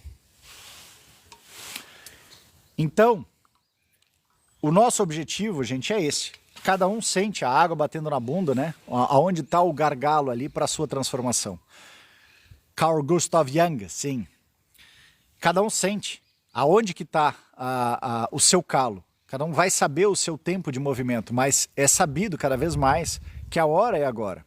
[SPEAKER 1] Então, o nosso objetivo, gente, é esse. Cada um sente a água batendo na bunda, né? Aonde está o gargalo ali para a sua transformação. Carl Gustav Jung, sim. Cada um sente aonde que está o seu calo. Cada um vai saber o seu tempo de movimento, mas é sabido cada vez mais que a hora é agora.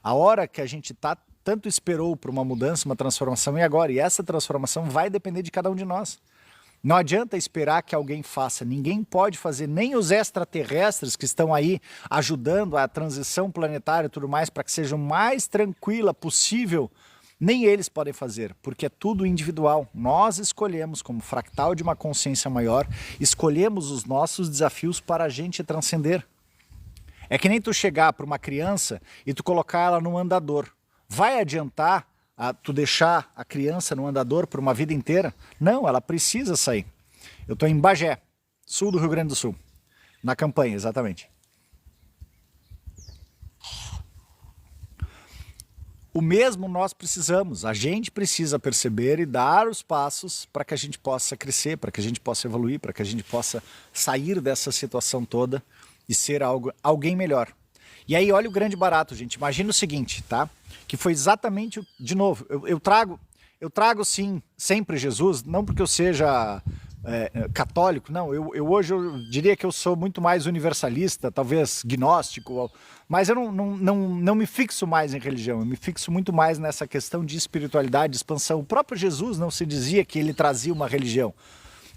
[SPEAKER 1] A hora que a gente tanto esperou por uma mudança, uma transformação é agora. E essa transformação vai depender de cada um de nós. Não adianta esperar que alguém faça. Ninguém pode fazer, nem os extraterrestres que estão aí ajudando a transição planetária e tudo mais para que seja o mais tranquila possível. Nem eles podem fazer, porque é tudo individual. Nós escolhemos, como fractal de uma consciência maior, escolhemos os nossos desafios para a gente transcender. É que nem tu chegar para uma criança e tu colocar ela num andador. Vai adiantar tu deixar a criança no andador por uma vida inteira? Não, ela precisa sair. Eu estou em Bagé, sul do Rio Grande do Sul, na campanha, exatamente. O mesmo nós precisamos, a gente precisa perceber e dar os passos para que a gente possa crescer, para que a gente possa evoluir, para que a gente possa sair dessa situação toda e ser alguém melhor. E aí olha o grande barato, gente, imagina o seguinte, tá? Que foi exatamente, de novo, eu trago sim sempre Jesus, não porque eu seja católico, não, hoje eu diria que eu sou muito mais universalista, talvez gnóstico, mas eu não me fixo mais em religião, eu me fixo muito mais nessa questão de espiritualidade, de expansão. O próprio Jesus não se dizia que ele trazia uma religião.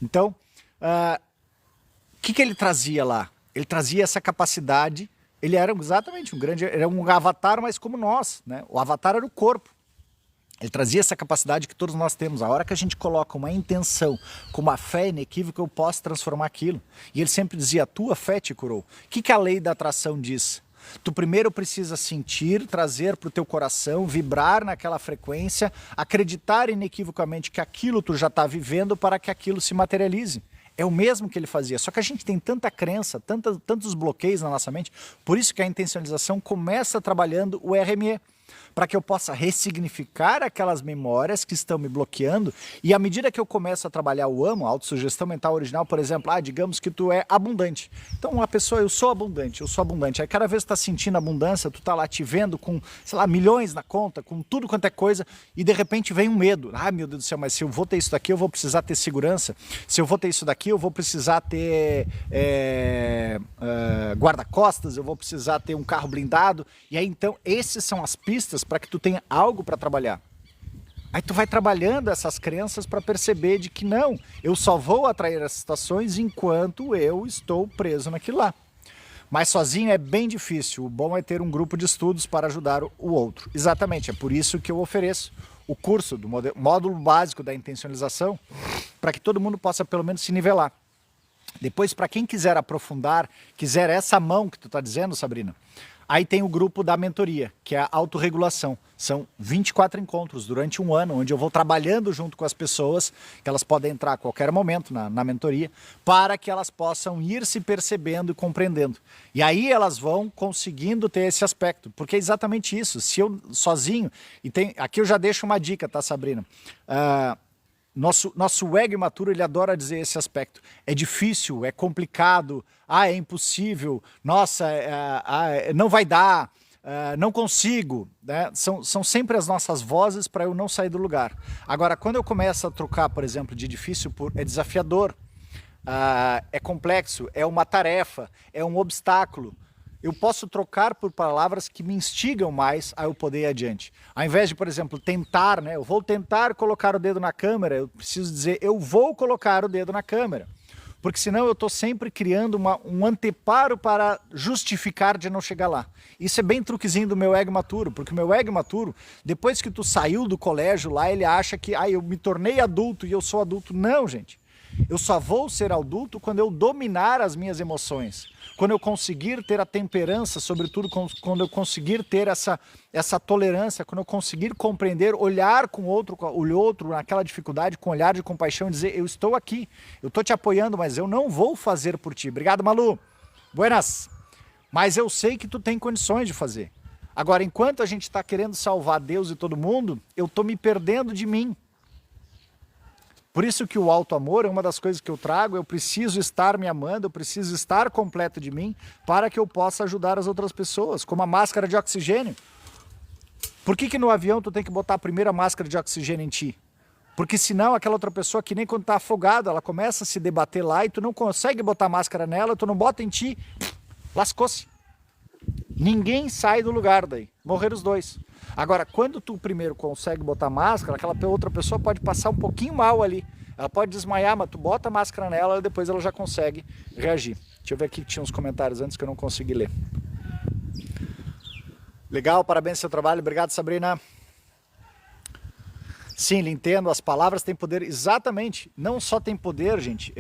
[SPEAKER 1] Então, o que ele trazia lá? Ele trazia essa capacidade, ele era exatamente era um avatar, mas como nós, né? O avatar era o corpo. Ele trazia essa capacidade que todos nós temos. A hora que a gente coloca uma intenção com uma fé inequívoca, eu posso transformar aquilo. E ele sempre dizia, a tua fé te curou. O que a lei da atração diz? Tu primeiro precisa sentir, trazer para o teu coração, vibrar naquela frequência, acreditar inequivocamente que aquilo tu já está vivendo para que aquilo se materialize. É o mesmo que ele fazia, só que a gente tem tanta crença, tantos bloqueios na nossa mente, por isso que a intencionalização começa trabalhando o RME, para que eu possa ressignificar aquelas memórias que estão me bloqueando, e à medida que eu começo a trabalhar o amo, a autossugestão mental original, por exemplo, digamos que tu é abundante. Então uma pessoa, eu sou abundante, aí cada vez que tu tá sentindo abundância, tu tá lá te vendo com, sei lá, milhões na conta, com tudo quanto é coisa, e de repente vem um medo. Meu Deus do céu, mas se eu vou ter isso daqui, eu vou precisar ter segurança, se eu vou ter isso daqui, eu vou precisar ter guarda-costas, eu vou precisar ter um carro blindado, e aí então, esses são as pistas para que tu tenha algo para trabalhar. Aí tu vai trabalhando essas crenças para perceber de que não, eu só vou atrair essas situações enquanto eu estou preso naquilo lá. Mas sozinho é bem difícil, o bom é ter um grupo de estudos para ajudar o outro. Exatamente, é por isso que eu ofereço o curso do módulo básico da intencionalização, para que todo mundo possa pelo menos se nivelar. Depois, para quem quiser aprofundar, quiser essa mão que tu está dizendo, Sabrina, aí tem o grupo da mentoria, que é a autorregulação. São 24 encontros durante um ano, onde eu vou trabalhando junto com as pessoas, que elas podem entrar a qualquer momento na mentoria, para que elas possam ir se percebendo e compreendendo. E aí elas vão conseguindo ter esse aspecto, porque é exatamente isso. Se eu sozinho, aqui eu já deixo uma dica, tá, Sabrina? Nosso ego imaturo, ele adora dizer esse aspecto. É difícil, é complicado, é impossível, nossa, não vai dar, não consigo. Né? São sempre as nossas vozes para eu não sair do lugar. Agora, quando eu começo a trocar, por exemplo, de difícil por é desafiador, é complexo, é uma tarefa, é um obstáculo, eu posso trocar por palavras que me instigam mais a eu poder ir adiante. Ao invés de, por exemplo, tentar, né? Eu vou tentar colocar o dedo na câmera, eu preciso dizer, eu vou colocar o dedo na câmera. Porque senão eu estou sempre criando um anteparo para justificar de não chegar lá. Isso é bem truquezinho do meu ego maturo, porque o meu ego maturo, depois que tu saiu do colégio lá, ele acha que eu me tornei adulto e eu sou adulto. Não, gente. Eu só vou ser adulto quando eu dominar as minhas emoções. Quando eu conseguir ter a temperança, sobretudo quando eu conseguir ter essa tolerância, quando eu conseguir compreender, olhar com o outro naquela dificuldade, com um olhar de compaixão e dizer, eu estou aqui, eu estou te apoiando, mas eu não vou fazer por ti. Obrigado, Malu. Buenas. Mas eu sei que tu tem condições de fazer. Agora, enquanto a gente está querendo salvar Deus e todo mundo, eu estou me perdendo de mim. Por isso que o auto-amor é uma das coisas que eu trago, eu preciso estar me amando, eu preciso estar completo de mim para que eu possa ajudar as outras pessoas, como a máscara de oxigênio. Por que no avião tu tem que botar a primeira máscara de oxigênio em ti? Porque senão aquela outra pessoa que nem quando está afogada, ela começa a se debater lá e tu não consegue botar a máscara nela, tu não bota em ti, lascou-se. Ninguém sai do lugar daí, morreram os dois. Agora, quando tu primeiro consegue botar máscara, aquela outra pessoa pode passar um pouquinho mal ali. Ela pode desmaiar, mas tu bota a máscara nela e depois ela já consegue reagir. Deixa eu ver aqui que tinha uns comentários antes que eu não consegui ler. Legal, parabéns pelo seu trabalho. Obrigado, Sabrina. Sim, lhe entendo, as palavras têm poder, exatamente, não só tem poder, gente,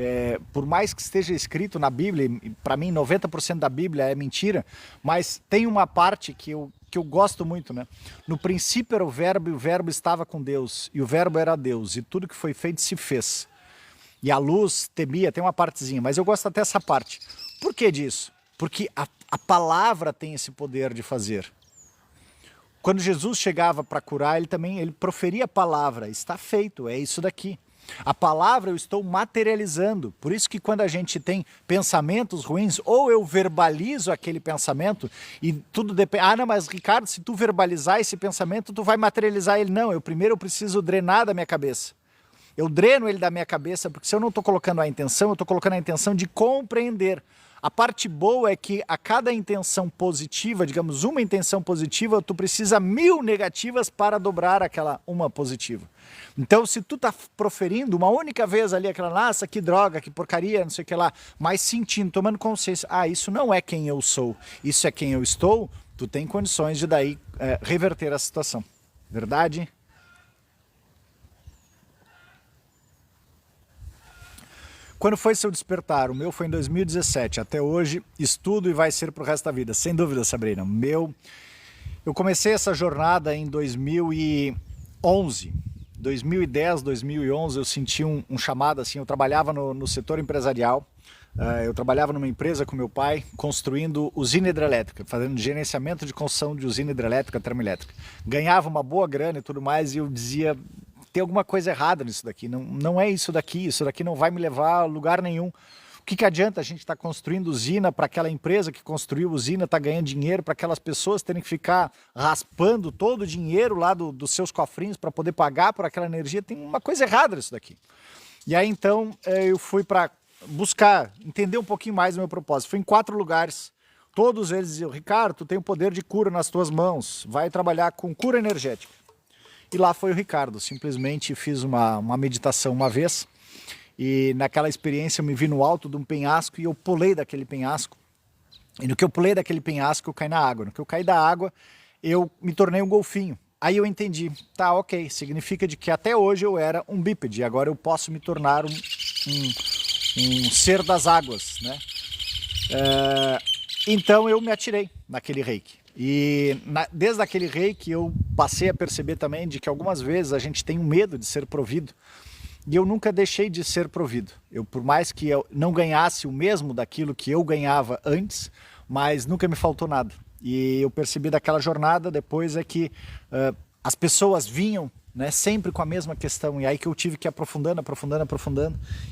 [SPEAKER 1] por mais que esteja escrito na Bíblia, para mim 90% da Bíblia é mentira, mas tem uma parte que eu gosto muito, né? No princípio era o Verbo e o Verbo estava com Deus, e o Verbo era Deus, e tudo que foi feito se fez. E a luz temia, tem uma partezinha, mas eu gosto até essa parte. Por que disso? Porque a palavra tem esse poder de fazer. Quando Jesus chegava para curar, ele proferia a palavra, está feito, é isso daqui. A palavra eu estou materializando, por isso que quando a gente tem pensamentos ruins, ou eu verbalizo aquele pensamento e tudo depende, não, mas Ricardo, se tu verbalizar esse pensamento, tu vai materializar ele. Não, primeiro eu preciso drenar da minha cabeça. Eu dreno ele da minha cabeça, porque se eu não estou colocando a intenção, eu estou colocando a intenção de compreender. A parte boa é que a cada intenção positiva, digamos uma intenção positiva, tu precisa 1000 negativas para dobrar aquela uma positiva. Então se tu tá proferindo uma única vez ali aquela, nossa, que droga, que porcaria, não sei o que lá, mas sentindo, tomando consciência, isso não é quem eu sou, isso é quem eu estou, tu tem condições de daí reverter a situação. Verdade? Quando foi seu despertar? O meu foi em 2017. Até hoje, estudo e vai ser pro resto da vida. Sem dúvida, Sabrina. Eu comecei essa jornada em 2011. 2010, 2011, eu senti um chamado assim. Eu trabalhava no setor empresarial. Eu trabalhava numa empresa com meu pai, construindo usina hidrelétrica, fazendo gerenciamento de construção de usina hidrelétrica, termoelétrica. Ganhava uma boa grana e tudo mais, e eu dizia... tem alguma coisa errada nisso daqui, não é isso daqui não vai me levar a lugar nenhum. O que adianta a gente estar construindo usina para aquela empresa que construiu usina, está ganhando dinheiro, para aquelas pessoas terem que ficar raspando todo o dinheiro lá dos seus cofrinhos para poder pagar por aquela energia? Tem uma coisa errada nisso daqui. E aí então eu fui para buscar, entender um pouquinho mais do meu propósito. Fui em 4 lugares, todos eles diziam, Ricardo, tu tem o poder de cura nas tuas mãos, vai trabalhar com cura energética. E lá foi o Ricardo, simplesmente fiz uma meditação uma vez e naquela experiência eu me vi no alto de um penhasco e eu pulei daquele penhasco. E no que eu pulei daquele penhasco eu caí na água. No que eu caí da água eu me tornei um golfinho. Aí eu entendi, tá, ok, significa de que até hoje eu era um bípede, agora eu posso me tornar um ser das águas, né? Então eu me atirei naquele reiki. E desde aquele reiki eu passei a perceber também de que algumas vezes a gente tem um medo de ser provido. E eu nunca deixei de ser provido. Por mais que eu não ganhasse o mesmo daquilo que eu ganhava antes, mas nunca me faltou nada. E eu percebi daquela jornada depois que as pessoas vinham, né, sempre com a mesma questão, e aí que eu tive que ir aprofundando,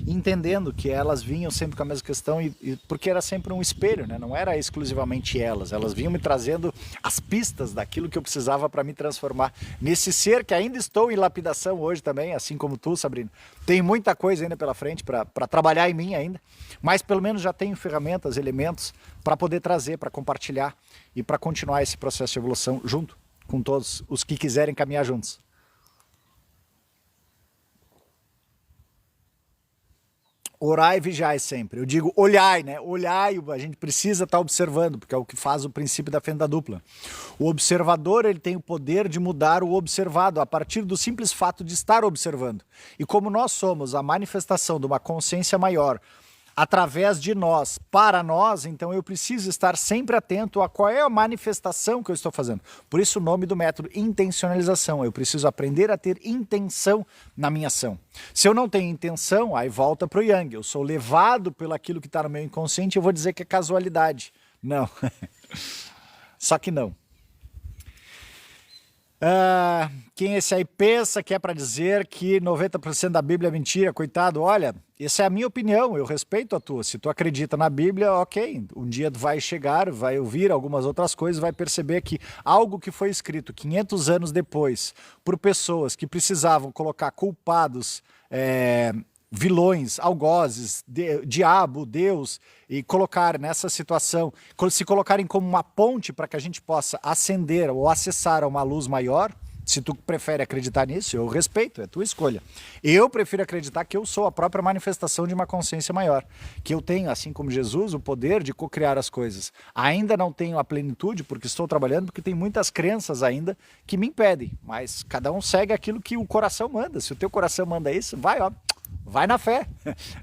[SPEAKER 1] entendendo que elas vinham sempre com a mesma questão, porque era sempre um espelho, né, não era exclusivamente elas vinham me trazendo as pistas daquilo que eu precisava para me transformar nesse ser que ainda estou em lapidação hoje também, assim como tu, Sabrina. Tem muita coisa ainda pela frente para trabalhar em mim ainda, mas pelo menos já tenho ferramentas, elementos para poder trazer, para compartilhar e para continuar esse processo de evolução junto com todos os que quiserem caminhar juntos. Orai e vigiai sempre. Eu digo olhai, né? Olhai, a gente precisa estar observando, porque é o que faz o princípio da fenda dupla. O observador, ele tem o poder de mudar o observado a partir do simples fato de estar observando. E como nós somos a manifestação de uma consciência maior, através de nós, para nós, então eu preciso estar sempre atento a qual é a manifestação que eu estou fazendo. Por isso o nome do método intencionalização. Eu preciso aprender a ter intenção na minha ação. Se eu não tenho intenção, aí volta para o Yang. Eu sou levado pelo aquilo que está no meu inconsciente, eu vou dizer que é casualidade. Não. Só que não. Quem esse aí pensa que é para dizer que 90% da Bíblia é mentira, coitado, olha, essa é a minha opinião, eu respeito a tua. Se tu acredita na Bíblia, ok, um dia tu vai chegar, vai ouvir algumas outras coisas, vai perceber que algo que foi escrito 500 anos depois, por pessoas que precisavam colocar culpados, vilões, algozes, diabo, Deus, e colocar nessa situação, se colocarem como uma ponte para que a gente possa ascender ou acessar a uma luz maior. Se tu prefere acreditar nisso, eu respeito, é tua escolha. Eu prefiro acreditar que eu sou a própria manifestação de uma consciência maior, que eu tenho, assim como Jesus, o poder de co-criar as coisas. Ainda não tenho a plenitude porque estou trabalhando, porque tem muitas crenças ainda que me impedem, mas cada um segue aquilo que o coração manda. Se o teu coração manda isso, vai, ó. Vai na fé.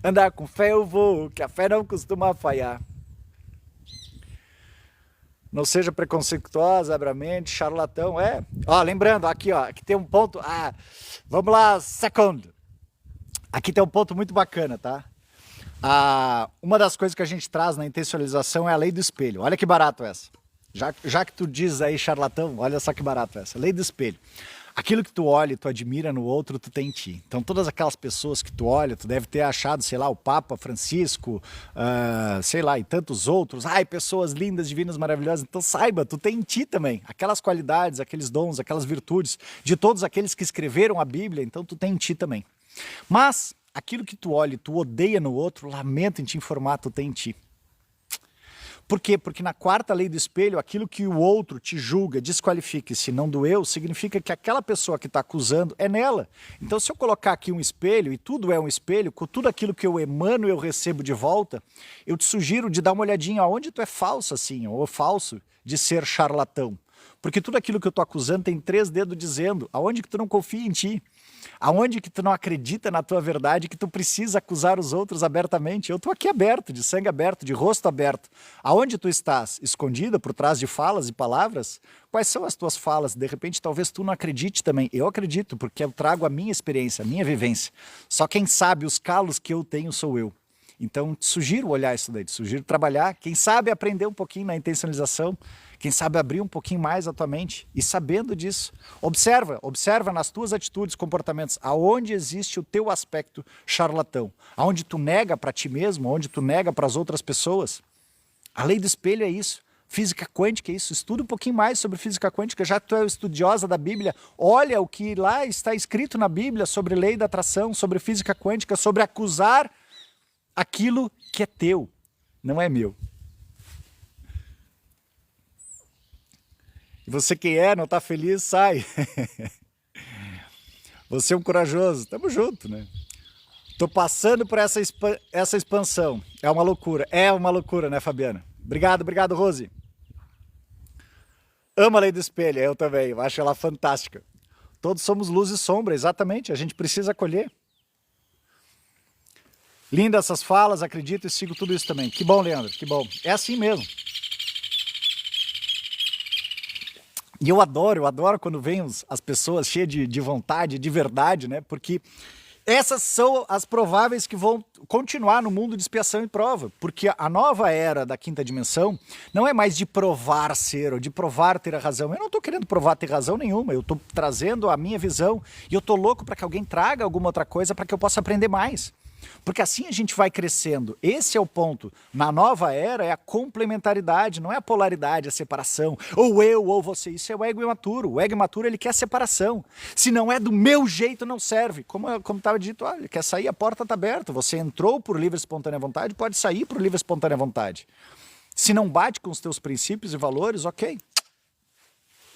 [SPEAKER 1] Andar com fé eu vou, que a fé não costuma falhar. Não seja preconceituosa, abra a mente, charlatão, Ó, lembrando, aqui tem um ponto, vamos lá, segundo. Aqui tem um ponto muito bacana, tá? Uma das coisas que a gente traz na intencionalização é a lei do espelho. Olha que barato essa. Já que tu diz aí charlatão, olha só que barato essa. Lei do espelho. Aquilo que tu olha e tu admira no outro, tu tem em ti. Então todas aquelas pessoas que tu olha, tu deve ter achado, sei lá, o Papa Francisco, sei lá, e tantos outros. Ai, pessoas lindas, divinas, maravilhosas. Então saiba, tu tem em ti também. Aquelas qualidades, aqueles dons, aquelas virtudes de todos aqueles que escreveram a Bíblia, então tu tem em ti também. Mas aquilo que tu olha e tu odeia no outro, lamento em te informar, tu tem em ti. Por quê? Porque na quarta lei do espelho, aquilo que o outro te julga, desqualifica, e se não doeu, significa que aquela pessoa que está acusando é nela. Então se eu colocar aqui um espelho, e tudo é um espelho, com tudo aquilo que eu emano eu recebo de volta, eu te sugiro de dar uma olhadinha aonde tu é falso assim, ou falso de ser charlatão. Porque tudo aquilo que eu estou acusando tem 3 dedos dizendo aonde que tu não confia em ti. Aonde que tu não acredita na tua verdade, que tu precisa acusar os outros abertamente? Eu estou aqui aberto, de sangue aberto, de rosto aberto. Aonde tu estás? Escondida por trás de falas e palavras? Quais são as tuas falas? De repente talvez tu não acredite também. Eu acredito, porque eu trago a minha experiência, a minha vivência. Só quem sabe os calos que eu tenho sou eu. Então te sugiro olhar isso daí, te sugiro trabalhar, quem sabe aprender um pouquinho na intencionalização, quem sabe abrir um pouquinho mais a tua mente e sabendo disso, observa nas tuas atitudes, comportamentos, aonde existe o teu aspecto charlatão, aonde tu nega para ti mesmo, aonde tu nega para as outras pessoas. A lei do espelho é isso, física quântica é isso, estuda um pouquinho mais sobre física quântica, já que tu é estudiosa da Bíblia, olha o que lá está escrito na Bíblia sobre lei da atração, sobre física quântica, sobre acusar aquilo que é teu, não é meu. E você quem é, não está feliz, sai. Você é um corajoso, tamo junto, né? Tô passando por essa expansão, é uma loucura, né, Fabiana? Obrigado, Rose. Amo a lei do espelho, eu também, eu acho ela fantástica. Todos somos luz e sombra, exatamente, a gente precisa acolher. Linda essas falas, acredito e sigo tudo isso também. Que bom, Leandro, que bom. É assim mesmo. E eu adoro quando vêm as pessoas cheias de vontade, de verdade, né? Porque essas são as prováveis que vão continuar no mundo de expiação e prova. Porque a nova era da quinta dimensão não é mais de provar ser ou de provar ter a razão. Eu não estou querendo provar ter razão nenhuma, eu estou trazendo a minha visão e eu estou louco para que alguém traga alguma outra coisa para que eu possa aprender mais. Porque assim a gente vai crescendo. Esse é o ponto. Na nova era é a complementaridade, não é a polaridade, a separação. Ou eu, ou você. Isso é o ego imaturo. O ego imaturo, ele quer a separação. Se não é do meu jeito, não serve. Como estava dito, olha, quer sair, a porta está aberta. Você entrou por livre e espontânea vontade, pode sair por livre e espontânea vontade. Se não bate com os teus princípios e valores, ok.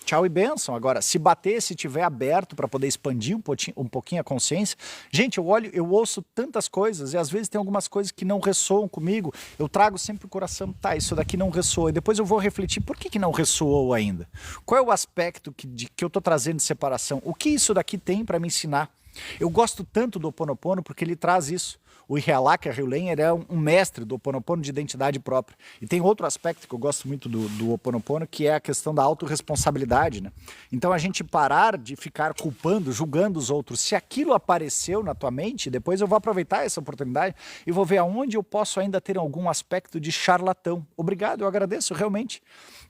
[SPEAKER 1] Tchau e bênção. Agora, se bater, se tiver aberto para poder expandir um pouquinho a consciência, gente, eu ouço tantas coisas e às vezes tem algumas coisas que não ressoam comigo, eu trago sempre o coração, tá, isso daqui não ressoa, e depois eu vou refletir, por que não ressoou ainda? Qual é o aspecto que eu estou trazendo de separação? O que isso daqui tem para me ensinar? Eu gosto tanto do Ho Oponopono porque ele traz isso. O Ihealak Ryulen é um mestre do Ho Oponopono de identidade própria. E tem outro aspecto que eu gosto muito do Ho Oponopono, que é a questão da autorresponsabilidade, né? Então a gente parar de ficar culpando, julgando os outros. Se aquilo apareceu na tua mente, depois eu vou aproveitar essa oportunidade e vou ver aonde eu posso ainda ter algum aspecto de charlatão. Obrigado, eu agradeço realmente.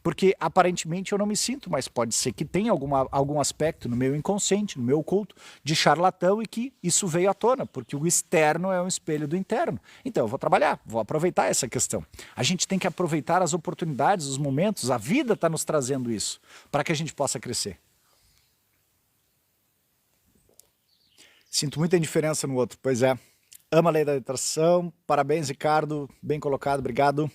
[SPEAKER 1] Porque aparentemente eu não me sinto, mas pode ser que tenha algum aspecto no meu inconsciente, no meu oculto, de charlatão e que isso veio à tona, porque o externo é um espelho do interno. Então eu vou trabalhar, vou aproveitar essa questão. A gente tem que aproveitar as oportunidades, os momentos, a vida está nos trazendo isso, para que a gente possa crescer. Sinto muita indiferença no outro, pois é. Ama a lei da atração, parabéns Ricardo, bem colocado, obrigado.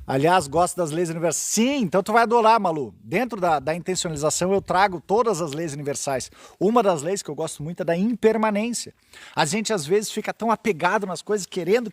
[SPEAKER 1] Aliás, gosto das leis universais. Sim, então tu vai adorar, Malu. Dentro da intencionalização eu trago todas as leis universais. Uma das leis que eu gosto muito é da impermanência. A gente às vezes fica tão apegado nas coisas, querendo,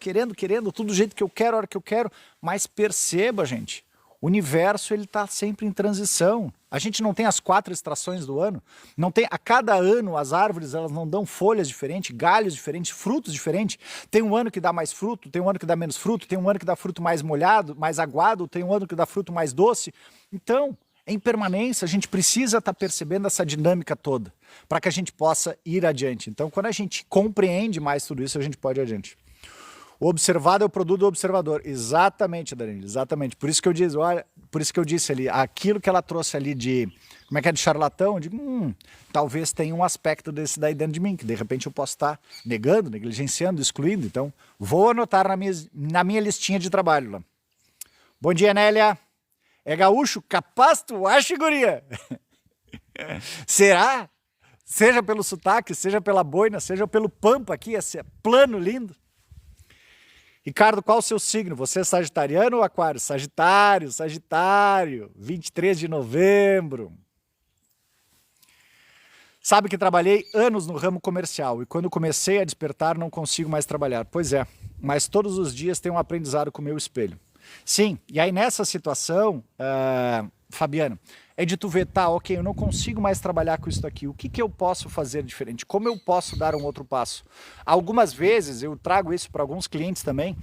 [SPEAKER 1] tudo do jeito que eu quero, a hora que eu quero. Mas perceba, gente, o universo ele está sempre em transição. A gente não tem as 4 estações do ano. Não tem, a cada ano as árvores elas não dão folhas diferentes, galhos diferentes, frutos diferentes. Tem um ano que dá mais fruto, tem um ano que dá menos fruto, tem um ano que dá fruto mais molhado, mais aguado, tem um ano que dá fruto mais doce. Então, em permanência, a gente precisa estar percebendo essa dinâmica toda para que a gente possa ir adiante. Então, quando a gente compreende mais tudo isso, a gente pode ir adiante. O observado é o produto do observador. Exatamente, Danilo, exatamente. Por isso que eu digo, olha, por isso que eu disse ali, aquilo que ela trouxe ali de, como é que é, de charlatão, eu digo, talvez tenha um aspecto desse daí dentro de mim, que de repente eu posso estar negando, negligenciando, excluindo. Então, vou anotar na minha listinha de trabalho lá. Bom dia, Nélia. É gaúcho? Capaz tu acha, guria? Será? Seja pelo sotaque, seja pela boina, seja pelo pampa aqui, esse plano lindo. Ricardo, qual o seu signo? Você é sagitariano ou aquário? Sagitário, Sagitário, 23 de novembro. Sabe que trabalhei anos no ramo comercial e quando comecei a despertar não consigo mais trabalhar. Pois é, mas todos os dias tenho um aprendizado com o meu espelho. Sim, e aí nessa situação, Fabiano, é de tu ver, tá, ok, eu não consigo mais trabalhar com isso aqui, o que eu posso fazer diferente? Como eu posso dar um outro passo? Algumas vezes, eu trago isso para alguns clientes também,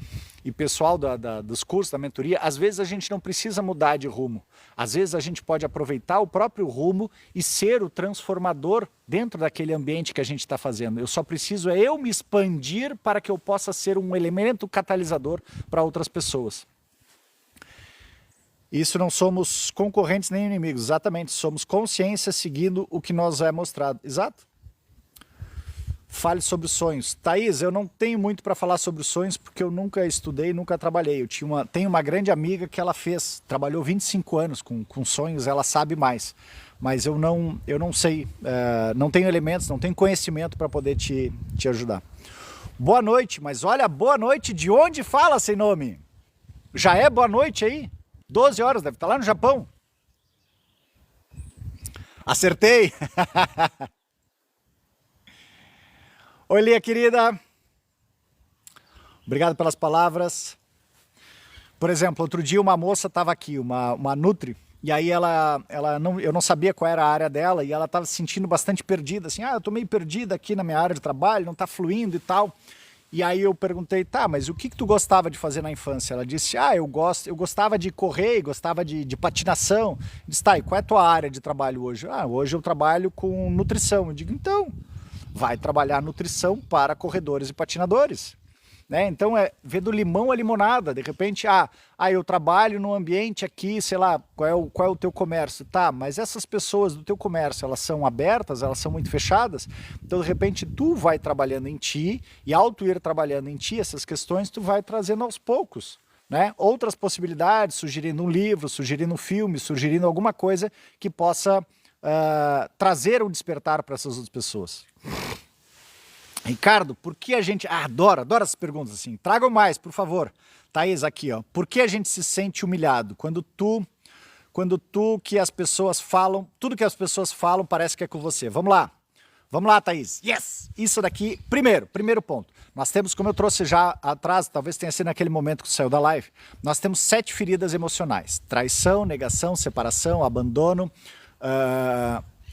[SPEAKER 1] e pessoal dos cursos, da mentoria, às vezes a gente não precisa mudar de rumo, às vezes a gente pode aproveitar o próprio rumo e ser o transformador dentro daquele ambiente que a gente está fazendo. Eu só preciso eu me expandir para que eu possa ser um elemento catalisador para outras pessoas. Isso não somos concorrentes nem inimigos, exatamente, somos consciência seguindo o que nos é mostrado. Exato. Fale sobre sonhos. Thaís, eu não tenho muito para falar sobre sonhos porque eu nunca estudei, nunca trabalhei. Eu tenho uma grande amiga que ela trabalhou 25 anos com sonhos, ela sabe mais. Mas eu não sei, não tenho elementos, não tenho conhecimento para poder te ajudar. Boa noite, mas olha, boa noite de onde fala sem nome? Já é boa noite aí? 12 horas, deve estar lá no Japão. Acertei! Oi, Lia, querida. Obrigado pelas palavras. Por exemplo, outro dia uma moça estava aqui, uma Nutri, e aí eu não sabia qual era a área dela, e ela estava se sentindo bastante perdida, assim, eu estou meio perdida aqui na minha área de trabalho, não está fluindo e tal. E aí eu perguntei, tá, mas o que tu gostava de fazer na infância? Ela disse, eu gostava de correr, gostava de patinação. Eu disse, tá, e qual é a tua área de trabalho hoje? Hoje eu trabalho com nutrição. Eu digo, então, vai trabalhar nutrição para corredores e patinadores. Né? Então é ver do limão à limonada, de repente, eu trabalho num ambiente aqui, sei lá, qual é o teu comércio? Tá, mas essas pessoas do teu comércio, elas são abertas, elas são muito fechadas, então de repente tu vai trabalhando em ti, e ao tu ir trabalhando em ti, essas questões tu vai trazendo aos poucos, né? Outras possibilidades, sugerindo um livro, sugerindo um filme, sugerindo alguma coisa que possa trazer um despertar para essas outras pessoas. Ricardo, por que a gente... adoro essas perguntas assim. Tragam mais, por favor. Thaís, aqui, ó. Por que a gente se sente humilhado? Quando que as pessoas falam... Tudo que as pessoas falam parece que é com você. Vamos lá. Vamos lá, Thaís. Yes! Isso daqui, primeiro ponto. Nós temos, como eu trouxe já atrás, talvez tenha sido naquele momento que saiu da live, nós temos 7 feridas emocionais. Traição, negação, separação, abandono,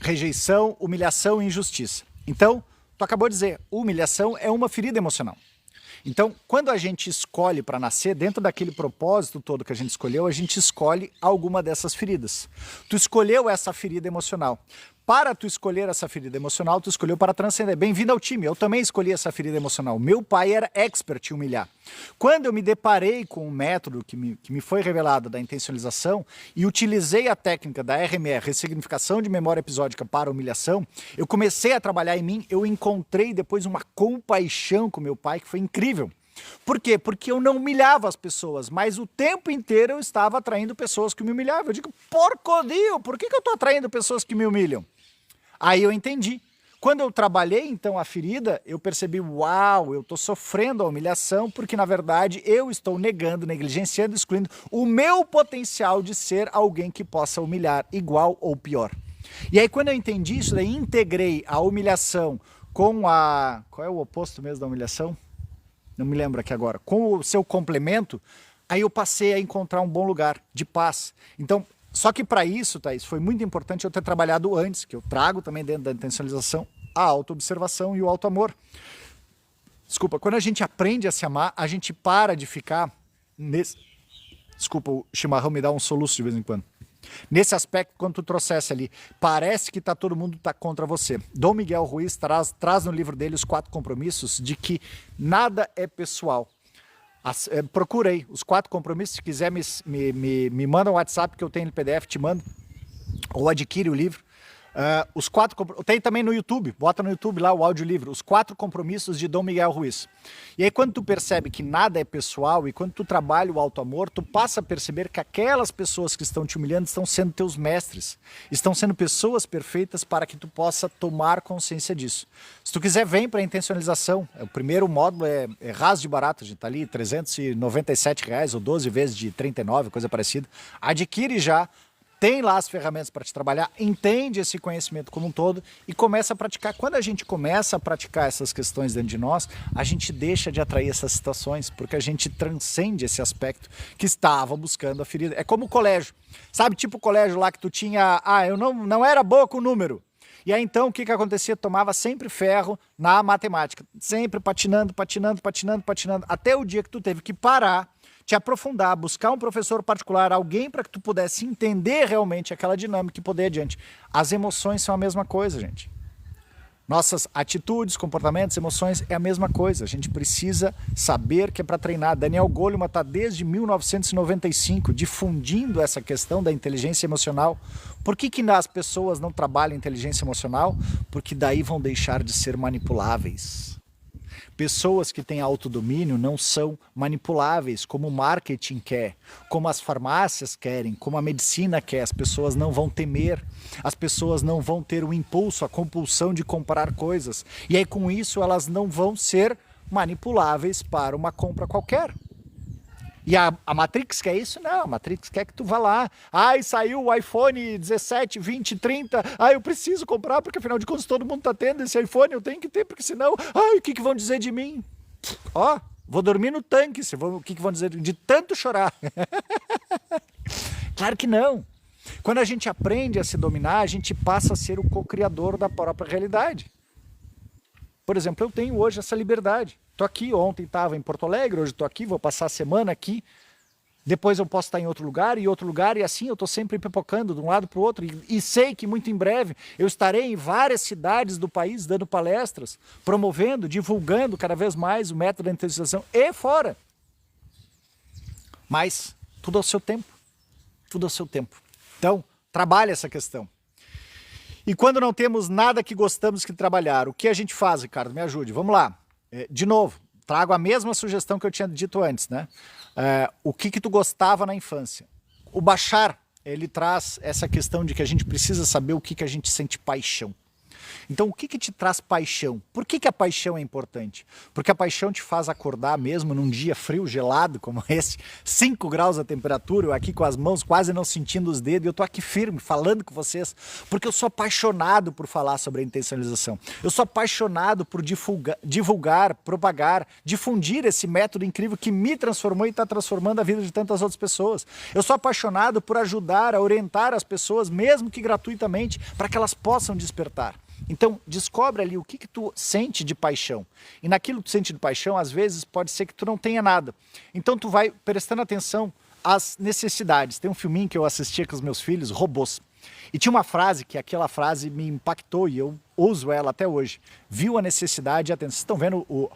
[SPEAKER 1] rejeição, humilhação e injustiça. Então... Tu acabou de dizer, humilhação é uma ferida emocional. Então, quando a gente escolhe para nascer, dentro daquele propósito todo que a gente escolheu, a gente escolhe alguma dessas feridas. Tu escolheu essa ferida emocional. Para tu escolher essa ferida emocional, tu escolheu para transcender. Bem-vindo ao time, eu também escolhi essa ferida emocional. Meu pai era expert em humilhar. Quando eu me deparei com um método que me foi revelado da intencionalização e utilizei a técnica da RMR, ressignificação de memória episódica para humilhação, eu comecei a trabalhar em mim, eu encontrei depois uma compaixão com meu pai que foi incrível. Por quê? Porque eu não humilhava as pessoas, mas o tempo inteiro eu estava atraindo pessoas que me humilhavam. Eu digo, porcodinho, por que eu estou atraindo pessoas que me humilham? Aí eu entendi. Quando eu trabalhei, então, a ferida, eu percebi, uau, eu estou sofrendo a humilhação porque, na verdade, eu estou negando, negligenciando, excluindo o meu potencial de ser alguém que possa humilhar igual ou pior. E aí, quando eu entendi isso, daí integrei a humilhação com a... Qual é o oposto mesmo da humilhação? Não me lembro aqui agora. Com o seu complemento, aí eu passei a encontrar um bom lugar de paz. Então, só que para isso, Thaís, foi muito importante eu ter trabalhado antes, que eu trago também dentro da intencionalização, a autoobservação e o autoamor. Desculpa, quando a gente aprende a se amar, a gente para de ficar nesse... Desculpa, o chimarrão me dá um soluço de vez em quando. Nesse aspecto, quando tu trouxesse ali, parece que todo mundo tá contra você. Dom Miguel Ruiz traz no livro dele os 4 compromissos de que nada é pessoal. Procura aí, os 4 compromissos, se quiser me manda um WhatsApp que eu tenho no PDF, te mando, ou adquire o livro. Tem também no YouTube, bota no YouTube lá o audiolivro, Os 4 Compromissos de Dom Miguel Ruiz. E aí quando tu percebe que nada é pessoal e quando tu trabalha o auto-amor, tu passa a perceber que aquelas pessoas que estão te humilhando estão sendo teus mestres, estão sendo pessoas perfeitas para que tu possa tomar consciência disso. Se tu quiser, vem para a intencionalização. O primeiro módulo é raso de barato, a gente tá ali R$397 ou 12 vezes de 39, coisa parecida. Adquire já. Tem lá as ferramentas para te trabalhar, entende esse conhecimento como um todo e começa a praticar. Quando a gente começa a praticar essas questões dentro de nós, a gente deixa de atrair essas situações, porque a gente transcende esse aspecto que estava buscando a ferida. É como o colégio, sabe, tipo o colégio lá que tu tinha, eu não era boa com o número. E aí então o que acontecia? Tomava sempre ferro na matemática, sempre patinando, até o dia que tu teve que parar, te aprofundar, buscar um professor particular, alguém para que tu pudesse entender realmente aquela dinâmica e poder ir adiante. As emoções são a mesma coisa, gente. Nossas atitudes, comportamentos, emoções é a mesma coisa. A gente precisa saber que é para treinar. Daniel Goleman está desde 1995 difundindo essa questão da inteligência emocional. Por que as pessoas não trabalham inteligência emocional? Porque daí vão deixar de ser manipuláveis. Pessoas que têm autodomínio não são manipuláveis, como o marketing quer, como as farmácias querem, como a medicina quer. As pessoas não vão temer, as pessoas não vão ter o impulso, a compulsão de comprar coisas. E aí com isso elas não vão ser manipuláveis para uma compra qualquer. E a Matrix quer isso? Não, a Matrix quer que tu vá lá. Saiu o iPhone 17, 20, 30. Eu preciso comprar porque afinal de contas todo mundo tá tendo esse iPhone, eu tenho que ter, porque senão, o que vão dizer de mim? Vou dormir no tanque, o que vão dizer de tanto chorar? Claro que não. Quando a gente aprende a se dominar, a gente passa a ser o co-criador da própria realidade. Por exemplo, eu tenho hoje essa liberdade. Estou aqui, ontem estava em Porto Alegre, hoje estou aqui, vou passar a semana aqui. Depois eu posso estar em outro lugar, e assim eu estou sempre pipocando de um lado para o outro. E sei que muito em breve eu estarei em várias cidades do país dando palestras, promovendo, divulgando cada vez mais o método da intensificação e fora. Mas tudo ao seu tempo, tudo ao seu tempo. Então, trabalhe essa questão. E quando não temos nada que gostamos que trabalhar, o que a gente faz, Ricardo? Me ajude, vamos lá. De novo, trago a mesma sugestão que eu tinha dito antes, né? O que tu gostava na infância? O Bashar, ele traz essa questão de que a gente precisa saber o que a gente sente paixão. Então, o que te traz paixão? Por que a paixão é importante? Porque a paixão te faz acordar mesmo num dia frio, gelado como esse, 5 graus a temperatura, eu aqui com as mãos quase não sentindo os dedos, eu tô aqui firme, falando com vocês, porque eu sou apaixonado por falar sobre a intencionalização. Eu sou apaixonado por divulgar, propagar, difundir esse método incrível que me transformou e está transformando a vida de tantas outras pessoas. Eu sou apaixonado por ajudar a orientar as pessoas, mesmo que gratuitamente, para que elas possam despertar. Então, descobre ali o que tu sente de paixão. E naquilo que tu sente de paixão, às vezes, pode ser que tu não tenha nada. Então, tu vai prestando atenção às necessidades. Tem um filminho que eu assistia com os meus filhos, Robôs. E tinha uma frase, que aquela frase me impactou e eu uso ela até hoje. Viu a necessidade e atenção. Vocês estão vendo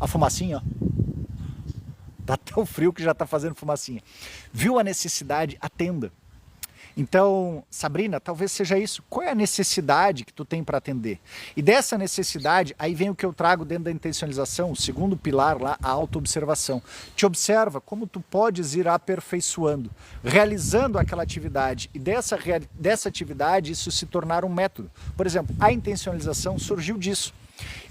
[SPEAKER 1] a fumacinha? Ó? Tá tão frio que já tá fazendo fumacinha. Viu a necessidade, atenda. Então, Sabrina, talvez seja isso. Qual é a necessidade que tu tem para atender? E dessa necessidade, aí vem o que eu trago dentro da intencionalização, o segundo pilar lá, a autoobservação. Te observa como tu podes ir aperfeiçoando, realizando aquela atividade. E dessa atividade, isso se tornar um método. Por exemplo, a intencionalização surgiu disso.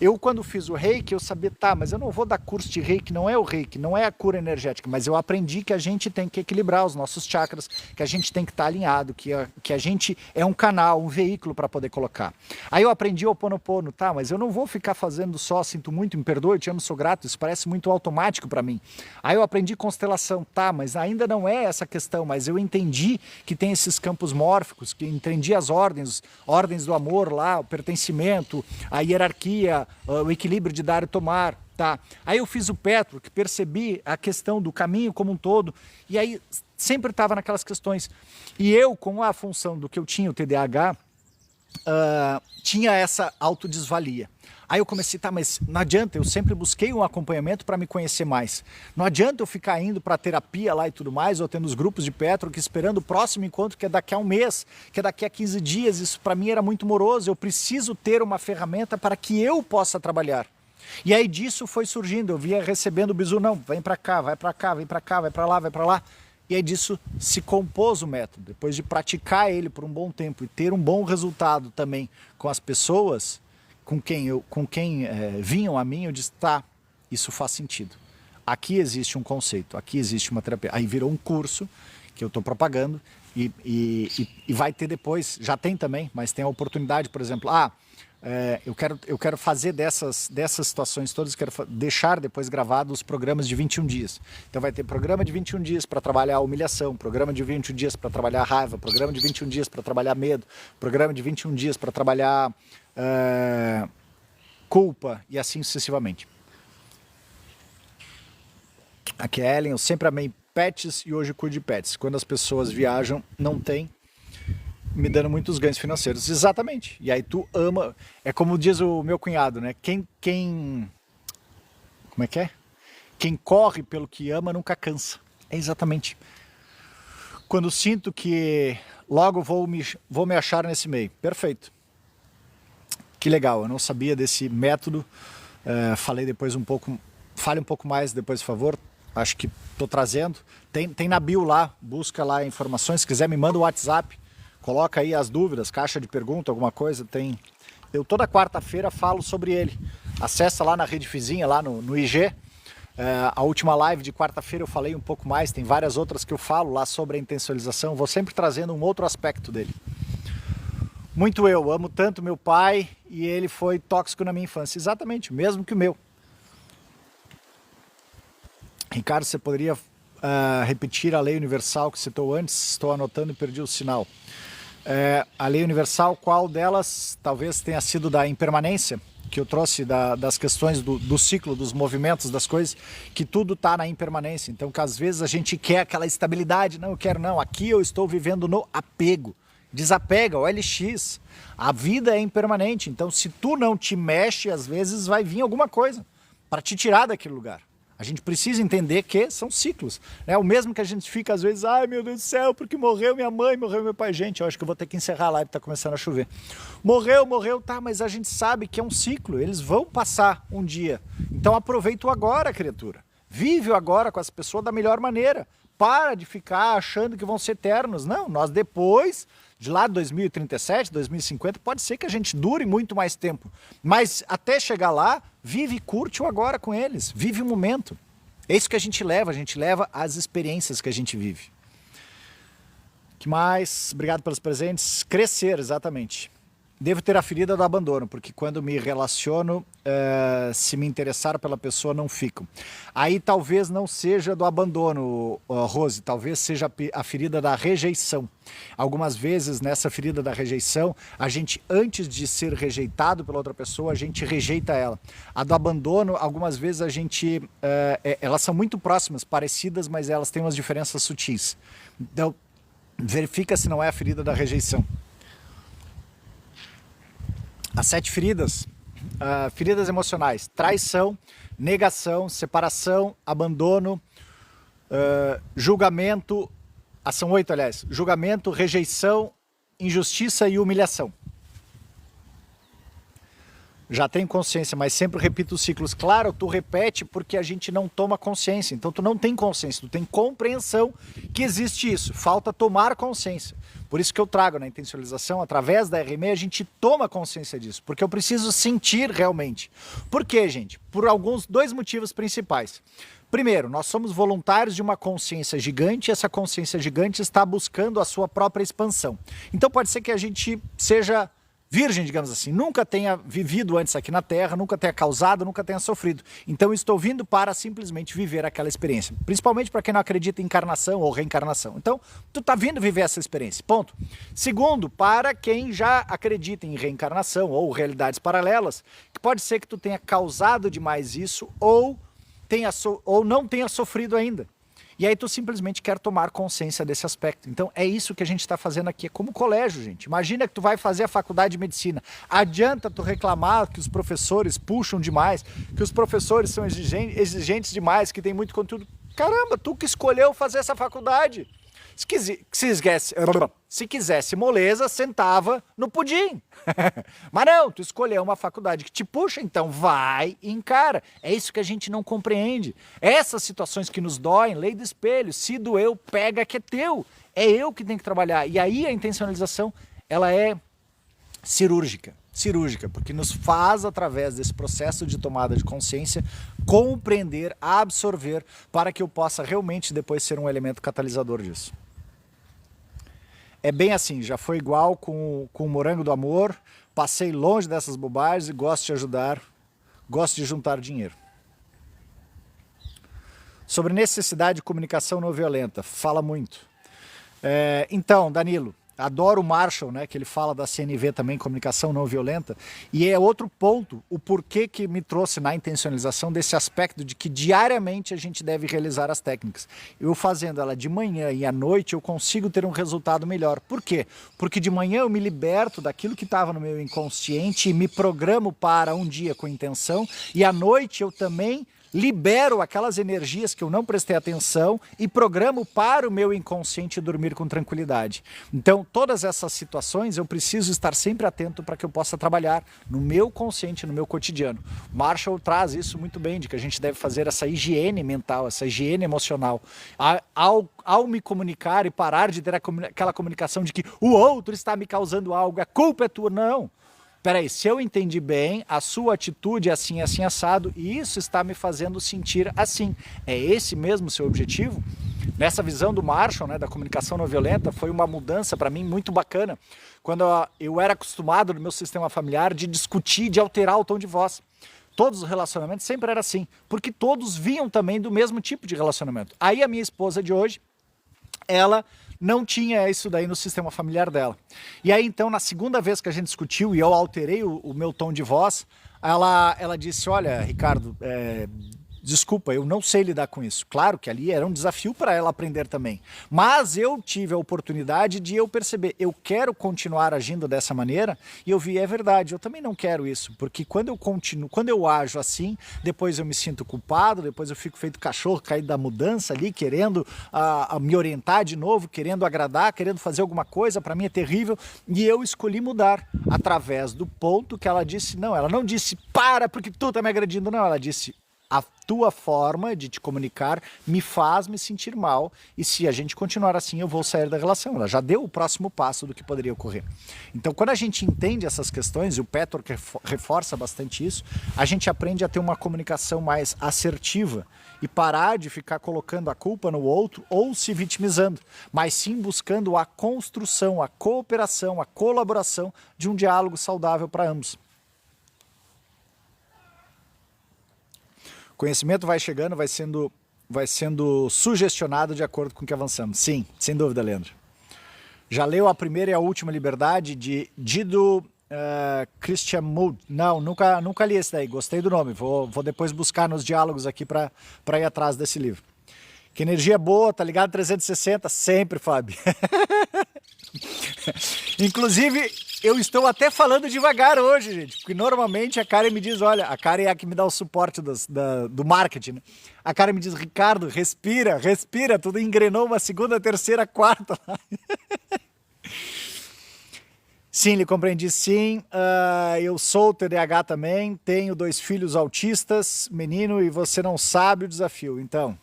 [SPEAKER 1] Eu, quando fiz o reiki, eu sabia, mas eu não vou dar curso de reiki, não é o reiki, não é a cura energética, mas eu aprendi que a gente tem que equilibrar os nossos chakras, que a gente tem que estar alinhado, que a gente é um canal, um veículo para poder colocar. Aí eu aprendi o Ho'oponopono, mas eu não vou ficar fazendo só, sinto muito, me perdoe, te amo, sou grato, isso parece muito automático para mim. Aí eu aprendi constelação, mas ainda não é essa questão, mas eu entendi que tem esses campos mórficos, que entendi as ordens do amor lá, o pertencimento, a hierarquia, o equilíbrio de dar e tomar, Aí eu fiz o Petro, que percebi a questão do caminho como um todo, e aí sempre estava naquelas questões. E eu, com a função do que eu tinha, o TDAH, tinha essa autodesvalia. Aí eu comecei, tá, mas não adianta, eu sempre busquei um acompanhamento para me conhecer mais. Não adianta eu ficar indo para terapia lá e tudo mais, ou tendo os grupos de Petro, que esperando o próximo encontro, que é daqui a um mês, que é daqui a 15 dias. Isso para mim era muito moroso. Eu preciso ter uma ferramenta para que eu possa trabalhar. E aí disso foi surgindo, eu via recebendo o bizu, não, vem para cá, vai para cá, vem para cá, vai para lá, vai para lá. E aí disso se compôs o método. Depois de praticar ele por um bom tempo e ter um bom resultado também com as pessoas com quem vinham a mim, eu disse, tá, isso faz sentido. Aqui existe um conceito, aqui existe uma terapia. Aí virou um curso que eu estou propagando e vai ter depois, já tem também, mas tem a oportunidade, por exemplo, eu quero fazer dessas situações todas, quero deixar depois gravado os programas de 21 dias. Então vai ter programa de 21 dias para trabalhar a humilhação, programa de 21 dias para trabalhar a raiva, programa de 21 dias para trabalhar medo, programa de 21 dias para trabalhar culpa e assim sucessivamente. Aqui é Ellen, eu sempre amei pets e hoje cuido de pets. Quando as pessoas viajam, não tem me dando muitos ganhos financeiros. Exatamente. E aí tu ama, é como diz o meu cunhado, né? Como é que é? Quem corre pelo que ama nunca cansa. É exatamente. Quando sinto que logo vou me achar nesse meio. Perfeito. Que legal, eu não sabia desse método. Falei depois um pouco, fale um pouco mais depois, por favor. Acho que estou trazendo. Tem na bio lá, busca lá informações. Se quiser me manda o WhatsApp. Coloca aí as dúvidas, caixa de pergunta, alguma coisa, tem. Eu toda quarta-feira falo sobre ele. Acessa lá na Rede Vizinha, lá no IG. A última live de quarta-feira eu falei um pouco mais, tem várias outras que eu falo lá sobre a intencionalização. Vou sempre trazendo um outro aspecto dele. Muito eu amo tanto meu pai e ele foi tóxico na minha infância. Exatamente, o mesmo que o meu. Ricardo, você poderia repetir a lei universal que citou antes? Estou anotando e perdi o sinal. A lei universal, qual delas talvez tenha sido da impermanência, que eu trouxe das questões do ciclo, dos movimentos, das coisas, que tudo está na impermanência. Então, que às vezes a gente quer aquela estabilidade, não, eu quero não, aqui eu estou vivendo no apego. Desapega, OLX. A vida é impermanente, então se tu não te mexe, às vezes vai vir alguma coisa para te tirar daquele lugar. A gente precisa entender que são ciclos. É o mesmo que a gente fica às vezes, ai meu Deus do céu, porque morreu minha mãe, morreu meu pai. Gente, eu acho que eu vou ter que encerrar a live, está começando a chover. Morreu, tá, mas a gente sabe que é um ciclo, eles vão passar um dia. Então aproveita o agora, criatura. Vive o agora com as pessoas da melhor maneira. Para de ficar achando que vão ser eternos. Não, nós depois, de lá de 2037, 2050, pode ser que a gente dure muito mais tempo. Mas até chegar lá, vive e curte o agora com eles. Vive o momento. É isso que a gente leva as experiências que a gente vive. Que mais? Obrigado pelos presentes. Crescer, exatamente. Devo ter a ferida do abandono, porque quando me relaciono, se me interessar pela pessoa, não fico. Aí talvez não seja do abandono, Rose, talvez seja a ferida da rejeição. Algumas vezes, nessa ferida da rejeição, a gente, antes de ser rejeitado pela outra pessoa, a gente rejeita ela. A do abandono, algumas vezes a gente... elas são muito próximas, parecidas, mas elas têm umas diferenças sutis. Então, verifica se não é a ferida da rejeição. As 7 feridas, feridas emocionais, traição, negação, separação, abandono, julgamento, são 8 aliás, julgamento, rejeição, injustiça e humilhação. Já tenho consciência, mas sempre repito os ciclos. Claro, tu repete porque a gente não toma consciência. Então tu não tem consciência, tu tem compreensão que existe isso. Falta tomar consciência. Por isso que eu trago na intencionalização, através da RME, a gente toma consciência disso. Porque eu preciso sentir realmente. Por quê, gente? Por 2 motivos principais. Primeiro, nós somos voluntários de uma consciência gigante e essa consciência gigante está buscando a sua própria expansão. Então pode ser que a gente seja... virgem, digamos assim, nunca tenha vivido antes aqui na Terra, nunca tenha causado, nunca tenha sofrido. Então estou vindo para simplesmente viver aquela experiência. Principalmente para quem não acredita em encarnação ou reencarnação. Então, tu está vindo viver essa experiência, ponto. Segundo, para quem já acredita em reencarnação ou realidades paralelas, que pode ser que tu tenha causado demais isso ou não tenha sofrido ainda. E aí tu simplesmente quer tomar consciência desse aspecto. Então é isso que a gente está fazendo aqui, é como colégio, gente. Imagina que tu vai fazer a faculdade de medicina. Adianta tu reclamar que os professores puxam demais, que os professores são exigentes demais, que tem muito conteúdo. Caramba, tu que escolheu fazer essa faculdade. Se quisesse moleza, sentava no pudim. Mas não, tu escolheu uma faculdade que te puxa, então vai e encara. É isso que a gente não compreende. Essas situações que nos doem, lei do espelho, se doeu, pega que é teu. É eu que tenho que trabalhar. E aí a intencionalização, ela é cirúrgica, porque nos faz, através desse processo de tomada de consciência, compreender, absorver, para que eu possa realmente depois ser um elemento catalisador disso. É bem assim, já foi igual com o morango do amor, passei longe dessas bobagens e gosto de ajudar, gosto de juntar dinheiro. Sobre necessidade de comunicação não violenta, fala muito. Então, Danilo, adoro o Marshall, né, que ele fala da CNV também, comunicação não violenta, e é outro ponto, o porquê que me trouxe na intencionalização desse aspecto de que diariamente a gente deve realizar as técnicas. Eu fazendo ela de manhã e à noite eu consigo ter um resultado melhor. Por quê? Porque de manhã eu me liberto daquilo que estava no meu inconsciente e me programo para um dia com intenção, e à noite eu também libero aquelas energias que eu não prestei atenção e programo para o meu inconsciente dormir com tranquilidade. Então, todas essas situações eu preciso estar sempre atento para que eu possa trabalhar no meu consciente, no meu cotidiano. Marshall traz isso muito bem, de que a gente deve fazer essa higiene mental, essa higiene emocional. Ao me comunicar e parar de ter aquela comunicação de que o outro está me causando algo, a culpa é tua, não. Peraí, se eu entendi bem, a sua atitude é assim, assim, assado, e isso está me fazendo sentir assim. É esse mesmo o seu objetivo? Nessa visão do Marshall, né, da comunicação não violenta, foi uma mudança para mim muito bacana, quando eu era acostumado no meu sistema familiar de discutir, de alterar o tom de voz. Todos os relacionamentos sempre era assim, porque todos vinham também do mesmo tipo de relacionamento. Aí a minha esposa de hoje, ela não tinha isso daí no sistema familiar dela. E aí então, na segunda vez que a gente discutiu e eu alterei o meu tom de voz, ela disse, olha, Ricardo, desculpa, eu não sei lidar com isso. Claro que ali era um desafio para ela aprender também. Mas eu tive a oportunidade de eu perceber, eu quero continuar agindo dessa maneira, e eu vi, é verdade, eu também não quero isso, porque quando eu ajo assim, depois eu me sinto culpado, depois eu fico feito cachorro caído da mudança ali, querendo me orientar de novo, querendo agradar, querendo fazer alguma coisa, para mim é terrível, e eu escolhi mudar através do ponto que ela disse, não, ela não disse, para porque tu tá me agredindo, não, ela disse, a tua forma de te comunicar me faz me sentir mal, e se a gente continuar assim eu vou sair da relação. Ela já deu o próximo passo do que poderia ocorrer. Então quando a gente entende essas questões, e o Petor reforça bastante isso, a gente aprende a ter uma comunicação mais assertiva e parar de ficar colocando a culpa no outro ou se vitimizando, mas sim buscando a construção, a cooperação, a colaboração de um diálogo saudável para ambos. Conhecimento vai chegando, vai sendo sugestionado de acordo com o que avançamos. Sim, sem dúvida, Leandro. Já leu A Primeira e a Última Liberdade, de Dido Krishnamurti? Não, nunca li esse daí, gostei do nome. Vou depois buscar nos diálogos aqui para ir atrás desse livro. Que energia boa, tá ligado? 360, sempre, Fábio. Inclusive, eu estou até falando devagar hoje, gente, porque normalmente a Karen me diz, olha, a Karen é a que me dá o suporte do marketing, né? A Karen me diz, Ricardo, respira, tudo engrenou uma segunda, terceira, quarta. Sim, lhe compreendi, sim. Eu sou TDAH também, tenho 2 filhos autistas, menino, e você não sabe o desafio. Então,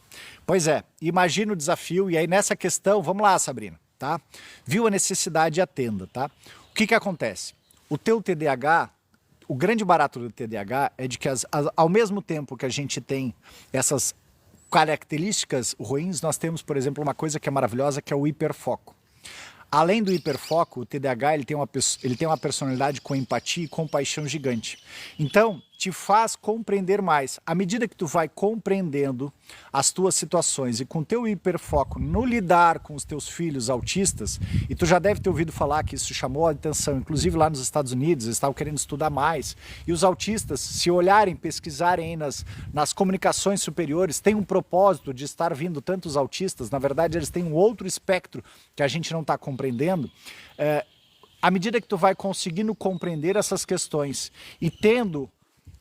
[SPEAKER 1] pois é, imagina o desafio, e aí nessa questão, vamos lá, Sabrina, tá? Viu a necessidade, atenda, tá? O que acontece? O teu TDAH, o grande barato do TDAH é de que ao mesmo tempo que a gente tem essas características ruins, nós temos, por exemplo, uma coisa que é maravilhosa, que é o hiperfoco. Além do hiperfoco, o TDAH ele tem uma personalidade com empatia e compaixão gigante. Então, te faz compreender mais. À medida que tu vai compreendendo as tuas situações e com teu hiperfoco no lidar com os teus filhos autistas, e tu já deve ter ouvido falar que isso chamou a atenção, inclusive lá nos Estados Unidos, eles estavam querendo estudar mais, e os autistas, se olharem, pesquisarem aí nas comunicações superiores, têm um propósito de estar vindo tantos autistas, na verdade eles têm um outro espectro que a gente não está compreendendo. À medida que tu vai conseguindo compreender essas questões e tendo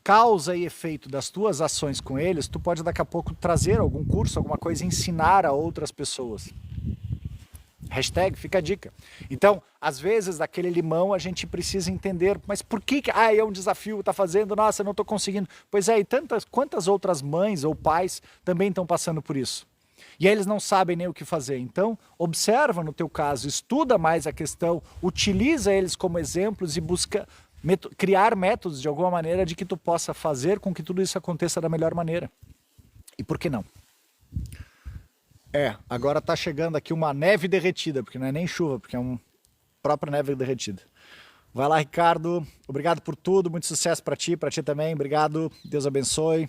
[SPEAKER 1] causa e efeito das tuas ações com eles, tu pode daqui a pouco trazer algum curso, alguma coisa, ensinar a outras pessoas. Hashtag, fica a dica. Então, às vezes, daquele limão a gente precisa entender, mas por que é um desafio, tá fazendo, nossa, eu não tô conseguindo. Pois é, e quantas outras mães ou pais também estão passando por isso? E aí eles não sabem nem o que fazer. Então, observa no teu caso, estuda mais a questão, utiliza eles como exemplos e busca criar métodos de alguma maneira de que tu possa fazer com que tudo isso aconteça da melhor maneira. E por que não? Agora tá chegando aqui uma neve derretida, porque não é nem chuva, porque é uma própria neve derretida. Vai lá, Ricardo. Obrigado por tudo, muito sucesso para ti também. Obrigado, Deus abençoe.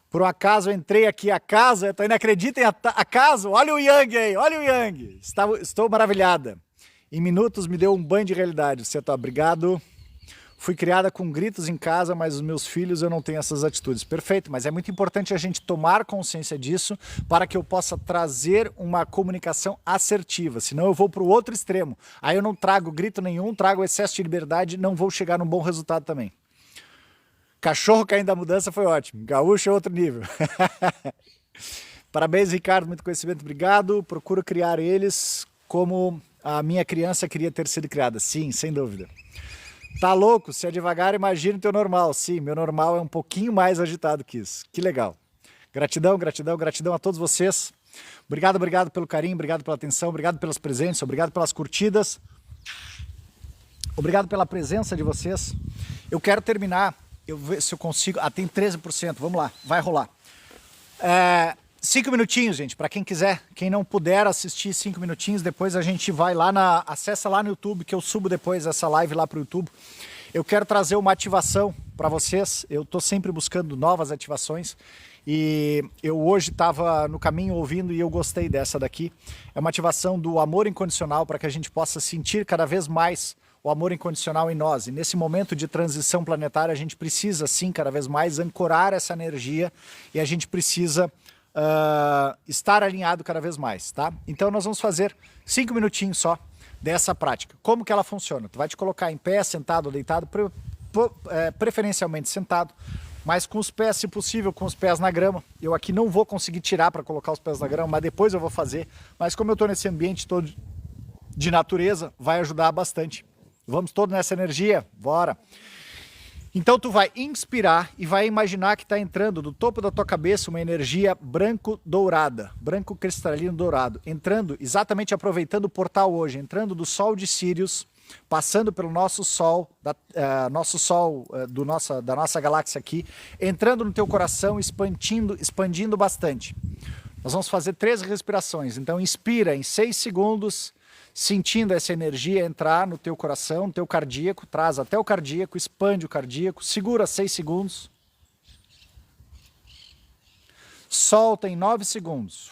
[SPEAKER 1] Por um acaso eu entrei aqui a casa, tu ainda acredita em acaso? Olha o Yang aí, olha o Yang. Estou maravilhada. Em minutos me deu um banho de realidade. Você tá, obrigado. Fui criada com gritos em casa, mas os meus filhos eu não tenho essas atitudes. Perfeito, mas é muito importante a gente tomar consciência disso para que eu possa trazer uma comunicação assertiva. Senão eu vou para o outro extremo. Aí eu não trago grito nenhum, trago excesso de liberdade, não vou chegar num bom resultado também. Cachorro caindo da mudança foi ótimo. Gaúcho é outro nível. Parabéns, Ricardo, muito conhecimento, obrigado. Procuro criar eles como a minha criança queria ter sido criada. Sim, sem dúvida. Tá louco? Se é devagar, imagina o teu normal. Sim, meu normal é um pouquinho mais agitado que isso. Que legal. Gratidão, gratidão, gratidão a todos vocês. Obrigado, obrigado pelo carinho, obrigado pela atenção, obrigado pelos presentes, obrigado pelas curtidas. Obrigado pela presença de vocês. Eu quero terminar, eu ver se eu consigo. Tem 13%, vamos lá, vai rolar. 5 minutinhos, gente, para quem quiser, quem não puder assistir 5 minutinhos, depois a gente vai lá acessa lá no YouTube, que eu subo depois essa live lá para o YouTube. Eu quero trazer uma ativação para vocês, eu estou sempre buscando novas ativações e eu hoje estava no caminho ouvindo e eu gostei dessa daqui. É uma ativação do amor incondicional para que a gente possa sentir cada vez mais o amor incondicional em nós. E nesse momento de transição planetária a gente precisa sim cada vez mais ancorar essa energia e a gente precisa estar alinhado cada vez mais, tá? Então nós vamos fazer 5 minutinhos só dessa prática. Como que ela funciona? Tu vai te colocar em pé, sentado ou deitado, preferencialmente sentado, mas com os pés, se possível, com os pés na grama. Eu aqui não vou conseguir tirar para colocar os pés na grama, mas depois eu vou fazer. Mas como eu estou nesse ambiente todo de natureza, vai ajudar bastante. Vamos todos nessa energia? Bora! Então tu vai inspirar e vai imaginar que está entrando do topo da tua cabeça uma energia branco-dourada, branco cristalino dourado, entrando, exatamente aproveitando o portal hoje, entrando do Sol de Sírius, passando pelo nosso Sol, da nossa galáxia aqui, entrando no teu coração, expandindo bastante. Nós vamos fazer 3 respirações, então inspira em 6 segundos, sentindo essa energia entrar no teu coração, no teu cardíaco, traz até o cardíaco, expande o cardíaco, segura 6 segundos. Solta em 9 segundos.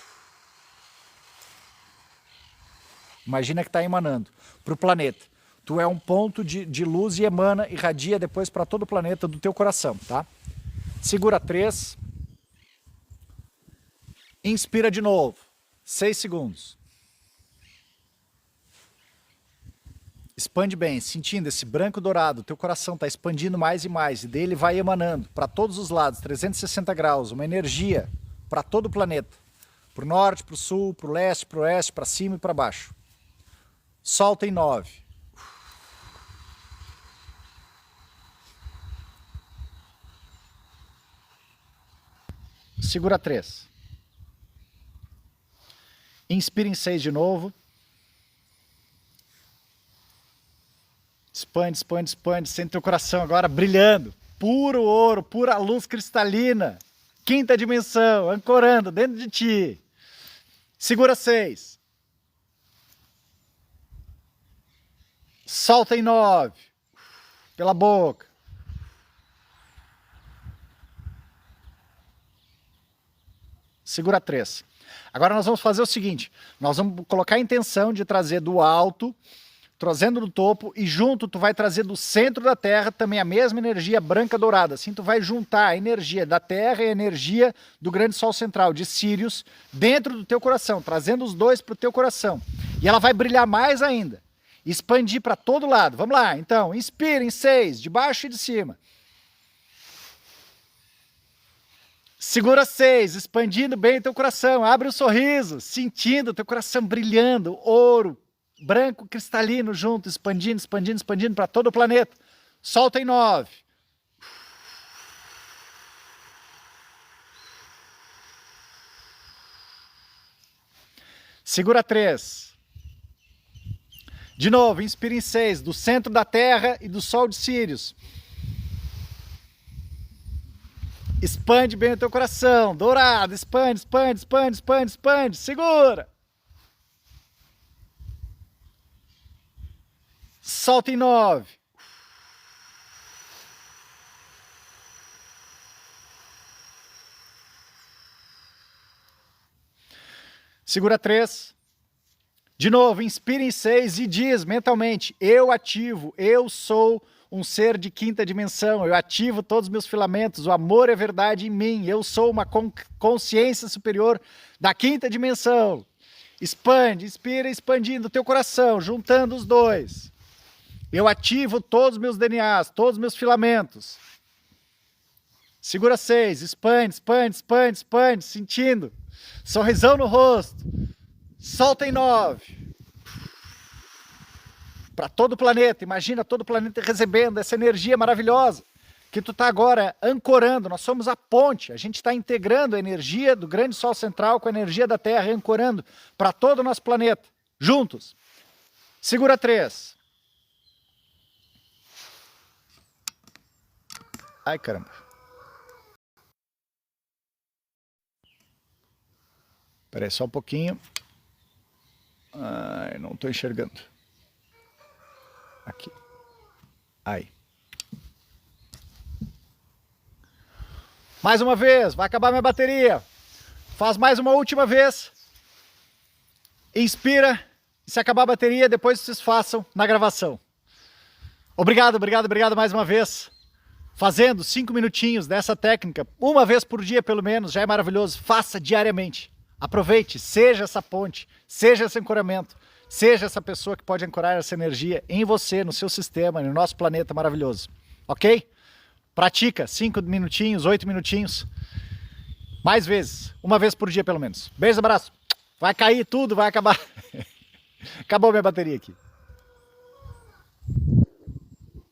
[SPEAKER 1] Imagina que está emanando para o planeta. Tu é um ponto de luz e emana, irradia depois para todo o planeta do teu coração, tá? Segura 3. Inspira de novo. 6 segundos. Expande bem, sentindo esse branco dourado, teu coração está expandindo mais e mais, e dele vai emanando para todos os lados, 360 graus, uma energia para todo o planeta, para o norte, para o sul, para o leste, para o oeste, para cima e para baixo. Solta em 9. Segura 3. Inspira em 6 de novo. Expande, expande, expande, sente teu coração agora brilhando, puro ouro, pura luz cristalina, 5ª dimensão, ancorando dentro de ti. Segura 6. Solta em 9, pela boca. segura 3. Agora nós vamos fazer o seguinte, nós vamos colocar a intenção de trazer do alto, trazendo do topo, e junto tu vai trazer do centro da Terra também a mesma energia branca dourada. Assim tu vai juntar a energia da Terra e a energia do grande Sol central, de Sírius, dentro do teu coração, trazendo os dois para o teu coração. E ela vai brilhar mais ainda, expandir para todo lado. Vamos lá, então, inspira em 6, de baixo e de cima. Segura 6, expandindo bem o teu coração, abre o sorriso, sentindo o teu coração brilhando, ouro, branco cristalino junto, expandindo, expandindo, expandindo para todo o planeta. Solta em 9. Segura 3. De novo, inspira em 6, do centro da Terra e do Sol de Sírios. Expande bem o teu coração, dourado, expande, expande, expande, expande, expande, segura. Solta em 9. Segura 3. De novo, inspira em 6 e diz mentalmente, eu ativo, eu sou um ser de 5ª dimensão, eu ativo todos os meus filamentos, o amor é verdade em mim, eu sou uma consciência superior da 5ª dimensão. Expande, inspira expandindo o teu coração, juntando os dois. Eu ativo todos os meus DNAs, todos os meus filamentos. Segura 6, expande, expande, expande, expande, sentindo. Sorrisão no rosto. Solta em 9. Para todo o planeta, imagina todo o planeta recebendo essa energia maravilhosa que tu está agora ancorando. Nós somos a ponte, a gente está integrando a energia do grande Sol central com a energia da Terra, ancorando para todo o nosso planeta, juntos. Segura 3. Ai, caramba. Espera aí só um pouquinho. Ai, não estou enxergando. Aqui. Aí. Mais uma vez, vai acabar minha bateria. Faz mais uma última vez. Inspira. E se acabar a bateria, depois vocês façam na gravação. Obrigado, obrigado, obrigado mais uma vez. Fazendo 5 minutinhos dessa técnica, uma vez por dia pelo menos, já é maravilhoso. Faça diariamente. Aproveite, seja essa ponte, seja esse ancoramento, seja essa pessoa que pode ancorar essa energia em você, no seu sistema, no nosso planeta maravilhoso. Ok? Pratica 5 minutinhos, 8 minutinhos, mais vezes, uma vez por dia pelo menos. Beijo, abraço. Vai cair tudo, vai acabar. Acabou minha bateria aqui.